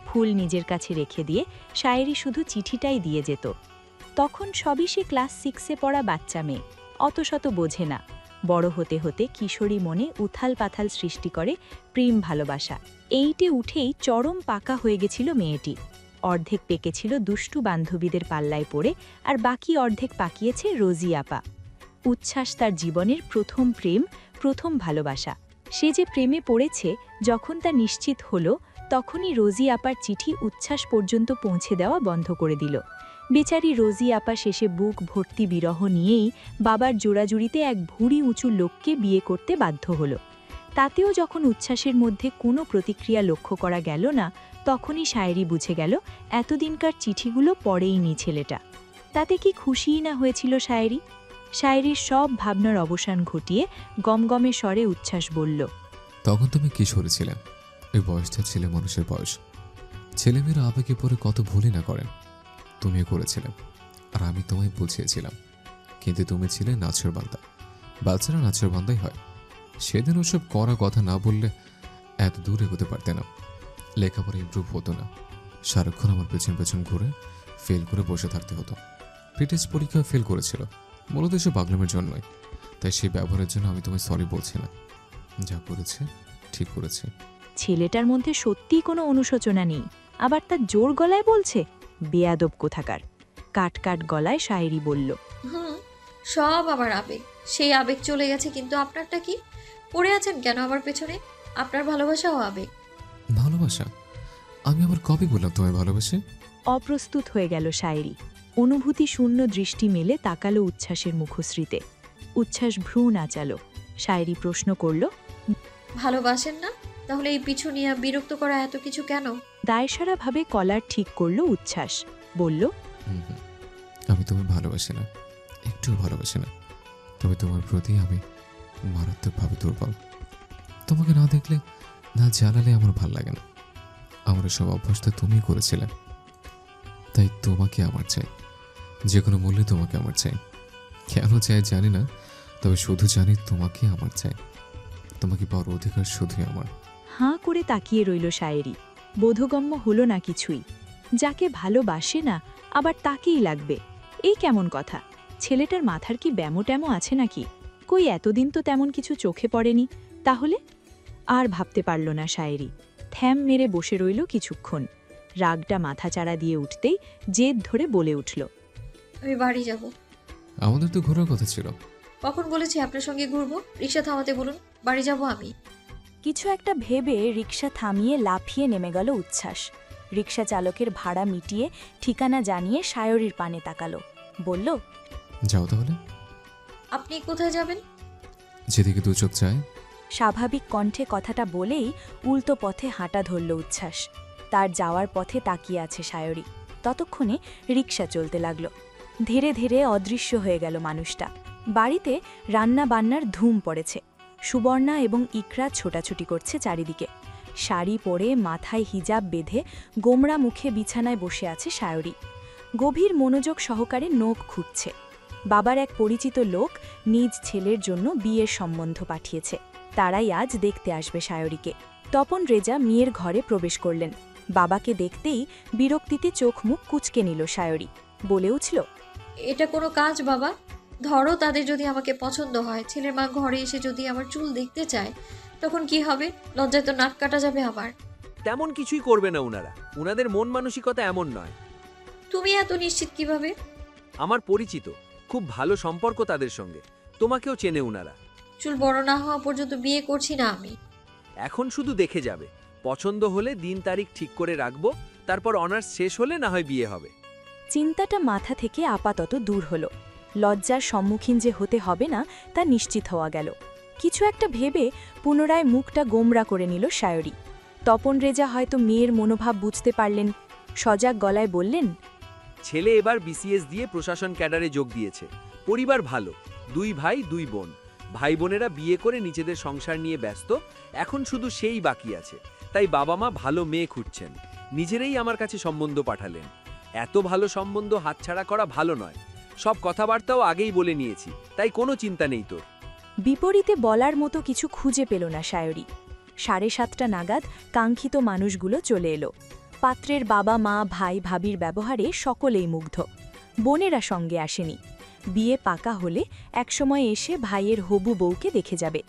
S2: ফুল নিজের কাছে রেখে দিয়ে শায়রি শুধু চিঠিটাই দিয়ে যেত। তখন সবই সে ক্লাস 6-এ পড়া বাচ্চা মেয়ে, অত শত বোঝে না। বড় হতে হতে কিশোরী মনে উথাল পাথাল সৃষ্টি করে প্রেম ভালোবাসা। এইটে উঠেই চরম পাকা হয়ে গেছিল মেয়েটি। অর্ধেক পেকেছিল দুষ্টু বান্ধবীদের পাল্লায় পড়ে, আর বাকি অর্ধেক পাকিয়েছে রোজি আপা। উচ্ছ্বাস তার জীবনের প্রথম প্রেম, প্রথম ভালোবাসা। সে যে প্রেমে পড়েছে যখন তা নিশ্চিত হলো, তখনই রোজি আপার চিঠি উচ্ছ্বাস পর্যন্ত পৌঁছে দেওয়া বন্ধ করে দিল। বেচারি রোজি আপা শেষে বুক ভর্তি বিরহ নিয়েই বাবার জোড়াজুড়িতে এক ভুঁড়ি উঁচু লোককে বিয়ে করতে বাধ্য হল। তাতেও যখন উচ্ছ্বাসের মধ্যে কোনো প্রতিক্রিয়া লক্ষ্য করা গেল না, তখনই শায়রি বুঝে গেল এতদিনকার চিঠিগুলো পড়েইনি ছেলেটা। তাতে কি খুশিই না হয়েছিল শায়রি? শায়রির সব ভাবনার অবসান ঘটিয়ে গমগমে স্বরে উচ্ছ্বাস বলল,
S1: তখন তুমি কিশোরী ছিলে, ওই বয়সটা ছিল মানুষের বয়স। ছেলেমেয়েরা আবেগে পরে কত ভুলই না করেন। তুমিও করেছিলে, আর আমি তোমায় বুঝিয়েছিলাম। কিন্তু তুমি ছিলে নাচের বান্দা। বাচ্চারা নাচের বান্দাই হয়। সেদিন ওসব করা কথা না বললে এত দূর এগোতে পারতে না, লেখাপড়া ইমপ্রুভ হতো না। সারাক্ষণ আমার পেছন পেছন ঘুরে ফেল করে বসে থাকতে হতো। প্রিটেস্ট পরীক্ষা ফেল করেছিল, মূলত এসব পাগলামের জন্যই। তাই সেই ব্যবহারের জন্য আমি তোমায় সরি বলছি না। যা করেছে ঠিক করেছে।
S6: ছেলেটার মধ্যে সত্যিই কোনো অনুশোচনা নেই, আবার তার জোর গলায় বলছে। বেয়াদব কোথাকার। কাট কাট গলায় শায়েরি বলল।
S3: সব আমার আবেগ, সেই আবেগ চলে গেছে, কিন্তু আপনারটা কি? পড়ে আছেন কেন আমার পেছনে? আপনার ভালোবাসাও আবেগ।
S1: ভালোবাসা? আমি আবার কবে বললাম তোমায় ভালোবাসে?
S6: অপ্রস্তুত হয়ে গেল শায়েরি। অনুভূতি শূন্য দৃষ্টি মেলে তাকালো উচ্ছ্বাসের মুখশ্রীতে। উচ্ছ্বাস ভ্রু নাচালো। শায়েরি প্রশ্ন করল,
S3: ভালোবাসেন না? তাহলে এই পিছু নিয়ে বিরক্ত করা এত কিছু কেন?
S6: দায়সারাভাবে কলার ঠিক করল উচ্ছ্বাস। বলল,
S1: আমি তোমায় ভালোবাসি না, একটুও ভালোবাসি না। তবে তোমার প্রতি আমি মারাত্মকভাবে দুর্বল। তোমাকে না দেখলে, না জানালে আমার ভাল লাগে না। আমার সব অভ্যাসটা তুমি করেছিলে, তাই তোমাকে আমার চাই। যে কোনো মূল্যে তোমাকে আমার চাই। কেন চাই জানি না, তবে শুধু জানি তোমাকে আমার চাই। তোমাকে পাওয়ার অধিকার শুধুই আমার।
S6: হাঁ করে তাকিয়ে রইল শায়েরি। বোধগম্য হলো না কিছুই। যাকে ভালোবাসে না আবার তাকেই লাগবে, এই কেমন কথা? ছেলেটার মাথার কি ব্যামো ট্যামো আছে নাকি? কই এতদিন তো তেমন কিছু চোখে পড়েনি। তাহলে আর ভাবতে পারল না শায়েরি। থ্যাম মেরে বসে রইল কিছুক্ষণ। রাগটা মাথাচাড়া দিয়ে উঠতেই জেদ ধরে বলে উঠল,
S3: আমি বাড়ি যাব।
S1: আমাদের তো ঘোরার কথা ছিল।
S3: কখন বলেছি আপনার সঙ্গে ঘুরবো? রিক্সা থামাতে বলুন, বাড়ি যাব আমি।
S2: কিছু একটা ভেবে রিকশা থামিয়ে লাফিয়ে নেমে গেল উচ্ছ্বাস। রিকশা চালকের ভাড়া মিটিয়ে ঠিকানা জানিয়ে শায়রির পানে তাকালো। বলল,
S1: যাও তাহলে।
S3: আপনি কোথায় যাবেন?
S1: যেদিকে দু চোখ চায়।
S2: স্বাভাবিক কণ্ঠে কথাটা বলেই উল্টো পথে হাঁটা ধরল উচ্ছ্বাস। তার যাওয়ার পথে তাকিয়ে আছে শায়রি। ততক্ষণে রিকশা চলতে লাগল। ধীরে ধীরে অদৃশ্য হয়ে গেল মানুষটা। বাড়িতে রান্না বান্নার ধুম পড়েছে। সুবর্ণা এবং ইকরা ছোটাছুটি করছে চারিদিকে। শাড়ি পরে মাথায় হিজাব বেঁধে গোমড়া মুখে বিছানায় বসে আছে শায়রি। গভীর মনোযোগ সহকারে নখ খুঁজছে। বাবার এক পরিচিত লোক নিজ ছেলের জন্য বিয়ের সম্বন্ধ পাঠিয়েছে। তারাই আজ দেখতে আসবে শায়রিকে। তপন রেজা মেয়ের ঘরে প্রবেশ করলেন। বাবাকে দেখতেই বিরক্তিতে চোখ মুখ কুঁচকে নিল শায়রি। বলে উঠল,
S3: এটা কোনো কাজ বাবা? ধরো তাদের যদি আমাকে পছন্দ হয়, ছেলের মা ঘরে এসে যদি আমার চুল দেখতে চায়, তখন কি হবে? লজ্জায় তো নাক কাটা যাবে আমার।
S8: তেমন কিছুই করবে না উনারা, উনাদের মন মানসিকতা এমন নয়।
S3: তুমি এত নিশ্চিত কিভাবে?
S8: আমার পরিচিত, খুব ভালো সম্পর্ক তাদের সঙ্গে, তোমাকেও চেনে উনারা।
S3: চুল বড় না হওয়া পর্যন্ত বিয়ে করছি না আমি।
S8: এখন শুধু দেখে যাবে, পছন্দ হলে দিন তারিখ ঠিক করে রাখবো, তারপর অনার্স শেষ হলে না হয় বিয়ে হবে।
S2: চিন্তাটা মাথা থেকে আপাতত দূর হল। লজ্জার সম্মুখীন যে হতে হবে না তা নিশ্চিত হওয়া গেল। কিছু একটা ভেবে পুনরায় মুখটা গোমরা করে নিল শায়রি। তপন রেজা হয়তো মেয়ের মনোভাব বুঝতে পারলেন। সজাগ গলায় বললেন,
S8: ছেলে এবার বিসিএস দিয়ে প্রশাসন ক্যাডারে যোগ দিয়েছে। পরিবার ভালো, 2 ভাই 2 বোন। ভাই বোনেরা বিয়ে করে নিজেদের সংসার নিয়ে ব্যস্ত, এখন শুধু সেই বাকি আছে। তাই বাবা মা ভালো মেয়ে খুঁজছেন, নিজেরাই আমার কাছে সম্বন্ধ পাঠালেন। এত ভালো সম্বন্ধ হাতছাড়া করা ভালো নয়। সব কথাবার্তাও আগেই বলে নিয়েছি, তাই কোনো চিন্তা নেই তোর।
S2: বিপরীতে বলার মতো কিছু খুঁজে পেল না শায়রি। 7:30 নাগাদ কাঙ্ক্ষিত মানুষগুলো চলে এলো। পাত্রের বাবা মা ভাই ভাবির ব্যবহারে সকলেই মুগ্ধ। বোনেরা সঙ্গে আসেনি। বিয়ে পাকা হলে একসময় এসে ভাইয়ের হবু বউকে দেখে যাবে।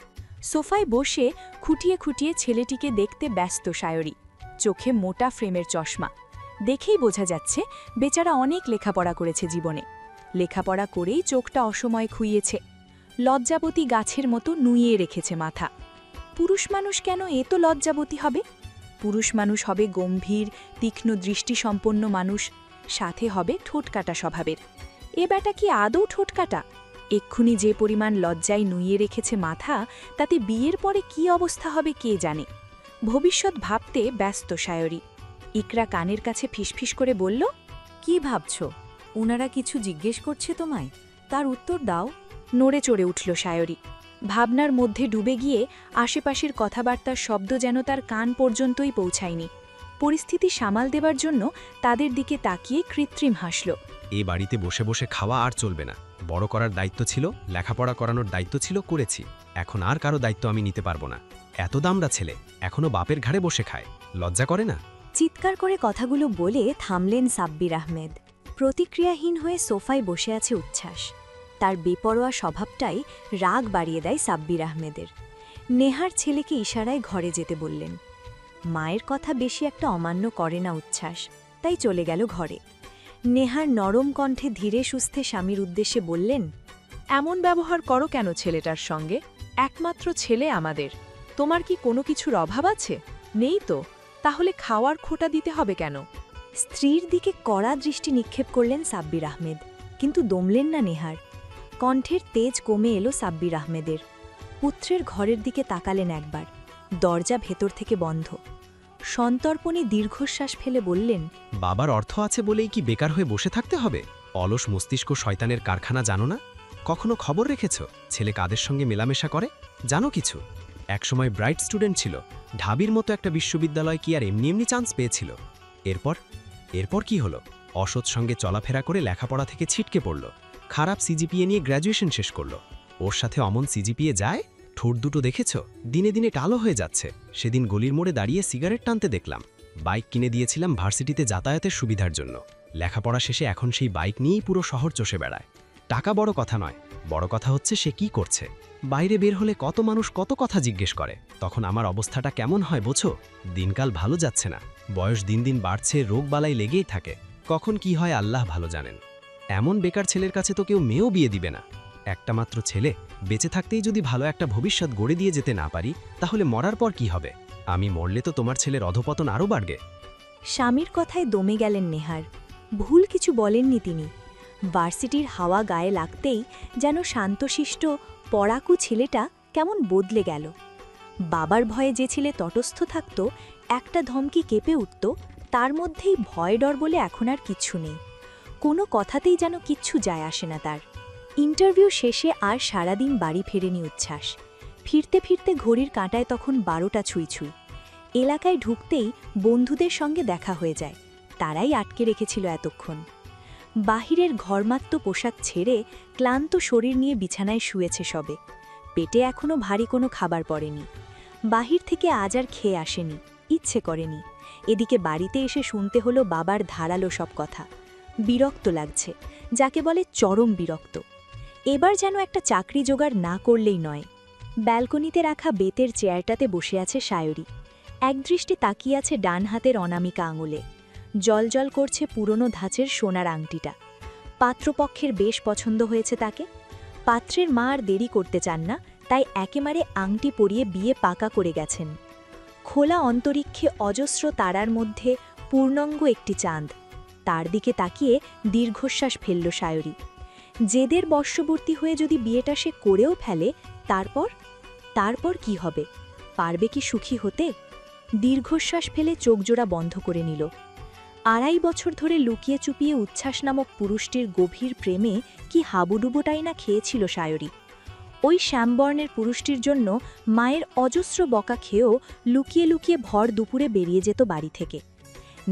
S2: সোফায় বসে খুঁটিয়ে খুঁটিয়ে ছেলেটিকে দেখতে ব্যস্ত শায়রি। চোখে মোটা ফ্রেমের চশমা। দেখেই বোঝা যাচ্ছে বেচারা অনেক লেখাপড়া করেছে জীবনে। লেখাপড়া করেই চোখটা অসময় খুইয়েছে। লজ্জাবতী গাছের মতো নুইয়ে রেখেছে মাথা। পুরুষ মানুষ কেন এত লজ্জাবতী হবে? পুরুষ মানুষ হবে গম্ভীর, তীক্ষ্ণ দৃষ্টিসম্পন্ন মানুষ, সাথে হবে ঠোঁটকাটা স্বভাবের। এ ব্যাটা কি আদৌ ঠোঁটকাটা? এক্ষুনি যে পরিমাণ লজ্জায় নুইয়ে রেখেছে মাথা, তাতে বিয়ের পরে কি অবস্থা হবে কে জানে। ভবিষ্যৎ ভাবতে ব্যস্ত শায়রি। ইকরা কানের কাছে ফিসফিস করে বলল,
S4: কি ভাবছ? ওনারা কিছু জিজ্ঞেস করছে তোমায়, তার উত্তর দাও।
S2: নড়ে চড়ে উঠল শায়রি। ভাবনার মধ্যে ডুবে গিয়ে আশেপাশের কথাবার্তার শব্দ যেন তার কান পর্যন্তই পৌঁছায়নি। পরিস্থিতি সামাল দেবার জন্য তাদের দিকে তাকিয়ে কৃত্রিম হাসল।
S5: এই বাড়িতে বসে বসে খাওয়া আর চলবে না। বড় করার দায়িত্ব ছিল, লেখাপড়া করানোর দায়িত্ব ছিল, করেছি। এখন আর কারো দায়িত্ব আমি নিতে পারবো না। এত দামড়া ছেলে এখনো বাপের ঘাড়ে বসে খায়, লজ্জা করে না?
S2: চিৎকার করে কথাগুলো বলে থামলেন সাব্বির আহমেদ। প্রতিক্রিয়াহীন হয়ে সোফায় বসে আছে উচ্ছ্বাস। তার বেপরোয়া স্বভাবটাই রাগ বাড়িয়ে দেয় সাব্বির আহমেদের। নেহার ছেলেকে ইশারায় ঘরে যেতে বললেন। মায়ের কথা বেশি একটা অমান্য করে না উচ্ছ্বাস, তাই চলে গেল ঘরে। নেহার নরম কণ্ঠে ধীরে সুস্থে স্বামীর উদ্দেশ্যে বললেন,
S6: এমন ব্যবহার করো কেন ছেলেটার সঙ্গে? একমাত্র ছেলে আমাদের। তোমার কি কোনো কিছুর অভাব আছে? নেই তো, তাহলে খাওয়ার খোটা দিতে হবে কেন?
S2: স্ত্রীর দিকে কড়া দৃষ্টি নিক্ষেপ করলেন সাব্বির আহমেদ, কিন্তু দমলেন না নেহার। কণ্ঠের তেজ কমে এলো সাব্বির আহমেদের। পুত্রের ঘরের দিকে তাকালেন একবার, দরজা ভেতর থেকে বন্ধ। সন্তর্পণে দীর্ঘশ্বাস ফেলে বললেন,
S5: বাবার অর্থ আছে বলেই কি বেকার হয়ে বসে থাকতে হবে? অলস মস্তিষ্ক শয়তানের কারখানা জানো না? কখনো খবর রেখেছ ছেলে কাদের সঙ্গে মেলামেশা করে? জানো কিছু? একসময় ব্রাইট স্টুডেন্ট ছিল, ঢাবির মতো একটা বিশ্ববিদ্যালয় কি আর এমনি এমনি চান্স পেয়েছিল? এরপর কি হলো? অসৎ সঙ্গে চলাফেরা করে লেখাপড়া থেকে ছিটকে পড়ল, খারাপ সিজিপিএ নিয়ে গ্র্যাজুয়েশন শেষ করল। ওর সাথে অমন সিজিপিএ যায়? ঠোঁট দুটো দেখেছ? দিনে দিনে কালো হয়ে যাচ্ছে। সেদিন গলির মোড়ে দাঁড়িয়ে সিগারেট টানতে দেখলাম। বাইক কিনে দিয়েছিলাম ভার্সিটিতে যাতায়াতের সুবিধার জন্য। লেখাপড়া শেষে এখন সেই বাইক নিয়েই পুরো শহর চষে বেড়ায়। টাকা বড় কথা নয়, বড় কথা হচ্ছে সে কি করছে। বাইরে বের হলে কত মানুষ কত কথা জিজ্ঞেস করে, তখন আমার অবস্থাটা কেমন হয় বোঝো? দিনকাল ভালো যাচ্ছে না, বয়স দিন দিন বাড়ছে, রোগবালাই লেগেই থাকে। কখন কি হয় আল্লাহ ভালো জানেন। এমন বেকার ছেলের কাছে তো কেউ মেয়েও বিয়ে দিবে না। একটা মাত্র ছেলে, বেঁচে থাকতেই যদি ভালো একটা ভবিষ্যৎ গড়ে দিয়ে যেতে না পারি, তাহলে মরার পর কি হবে? আমি মরলে তো তোমার ছেলের অধপতন আরও বাড়বে।
S2: স্বামীর কথায় দমে গেলেন নেহার। ভুল কিছু বলেননি তিনি। ভার্সিটির হাওয়া গায়ে লাগতেই যেন শান্তশিষ্ট পড়াকু ছেলেটা কেমন বদলে গেল। বাবার ভয়ে যে ছেলে তটস্থ থাকত, একটা ধমকি কেঁপে উঠত, তার মধ্যেই ভয় ডর বলে এখন আর কিচ্ছু নেই। কোনো কথাতেই যেন কিচ্ছু যায় আসে না তার। ইন্টারভিউ শেষে আর সারাদিন বাড়ি ফেরেনি উচ্ছ্বাস। ফিরতে ফিরতে ঘড়ির কাঁটায় তখন 12টা ছুঁই ছুঁই। এলাকায় ঢুকতেই বন্ধুদের সঙ্গে দেখা হয়ে যায়, তারাই আটকে রেখেছিল এতক্ষণ। বাহিরের ঘরমাত্র পোশাক ছেড়ে ক্লান্ত শরীর নিয়ে বিছানায় শুয়েছে সবে। পেটে এখনো ভারী কোনো খাবার পড়েনি। বাহির থেকে আজ আর খেয়ে আসেনি, ইচ্ছে করেনি। এদিকে বাড়িতে এসে শুনতে হলো বাবার ধারালো সব কথা। বিরক্ত লাগছে, যাকে বলে চরম বিরক্ত। এবার যেন একটা চাকরি জোগাড় না করলেই নয়। ব্যালকনিতে রাখা বেতের চেয়ারটাতে বসে আছে সায়রী। একদৃষ্টি তাকিয়ে আছে ডান হাতের অনামিকা আঙুলে। জলজল করছে পুরনো ধাঁচের সোনার আংটিটা। পাত্রপক্ষের বেশ পছন্দ হয়েছে তাকে। পাত্রের মা আর দেরি করতে চান না, তাই একেবারে আংটি পরিয়ে বিয়ে পাকা করে গেছেন। খোলা অন্তরিক্ষে অজস্র তারার মধ্যে পূর্ণাঙ্গ একটি চাঁদ। তার দিকে তাকিয়ে দীর্ঘশ্বাস ফেলল সায়রী। জেদের বর্ষবর্তী হয়ে যদি বিয়েটা সে করেও ফেলে, তারপর কি হবে? পারবে কি সুখী হতে? দীর্ঘশ্বাস ফেলে চোখজোড়া বন্ধ করে নিল। 2.5 বছর ধরে লুকিয়ে চুপিয়ে উচ্ছ্বাস নামক পুরুষটির গভীর প্রেমে কি হাবুডুবোটাই না খেয়েছিল সায়রী। ওই শ্যামবর্ণের পুরুষটির জন্য মায়ের অজস্র বকা খেয়েও লুকিয়ে লুকিয়ে ভর দুপুরে বেরিয়ে যেত বাড়ি থেকে।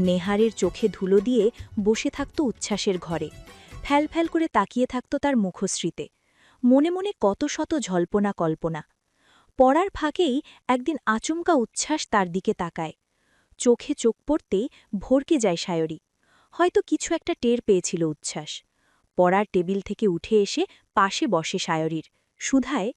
S2: নেহারের চোখে ধুলো দিয়ে বসে থাকত উচ্ছ্বাসের ঘরে, ফ্যালফ্যাল করে তাকিয়ে থাকত তার মুখশ্রীতে। মনে মনে কত শত জল্পনা কল্পনা। পড়ার ফাঁকেই একদিন আচমকা উচ্ছ্বাস তার দিকে তাকায়। চোখে চোখ পড়তেই ভরকে যায় সায়রী। হয়তো কিছু একটা টের পেয়েছিল উচ্ছ্বাস। পড়ার টেবিল থেকে উঠে এসে পাশে বসে সায়রীর, সুধায়,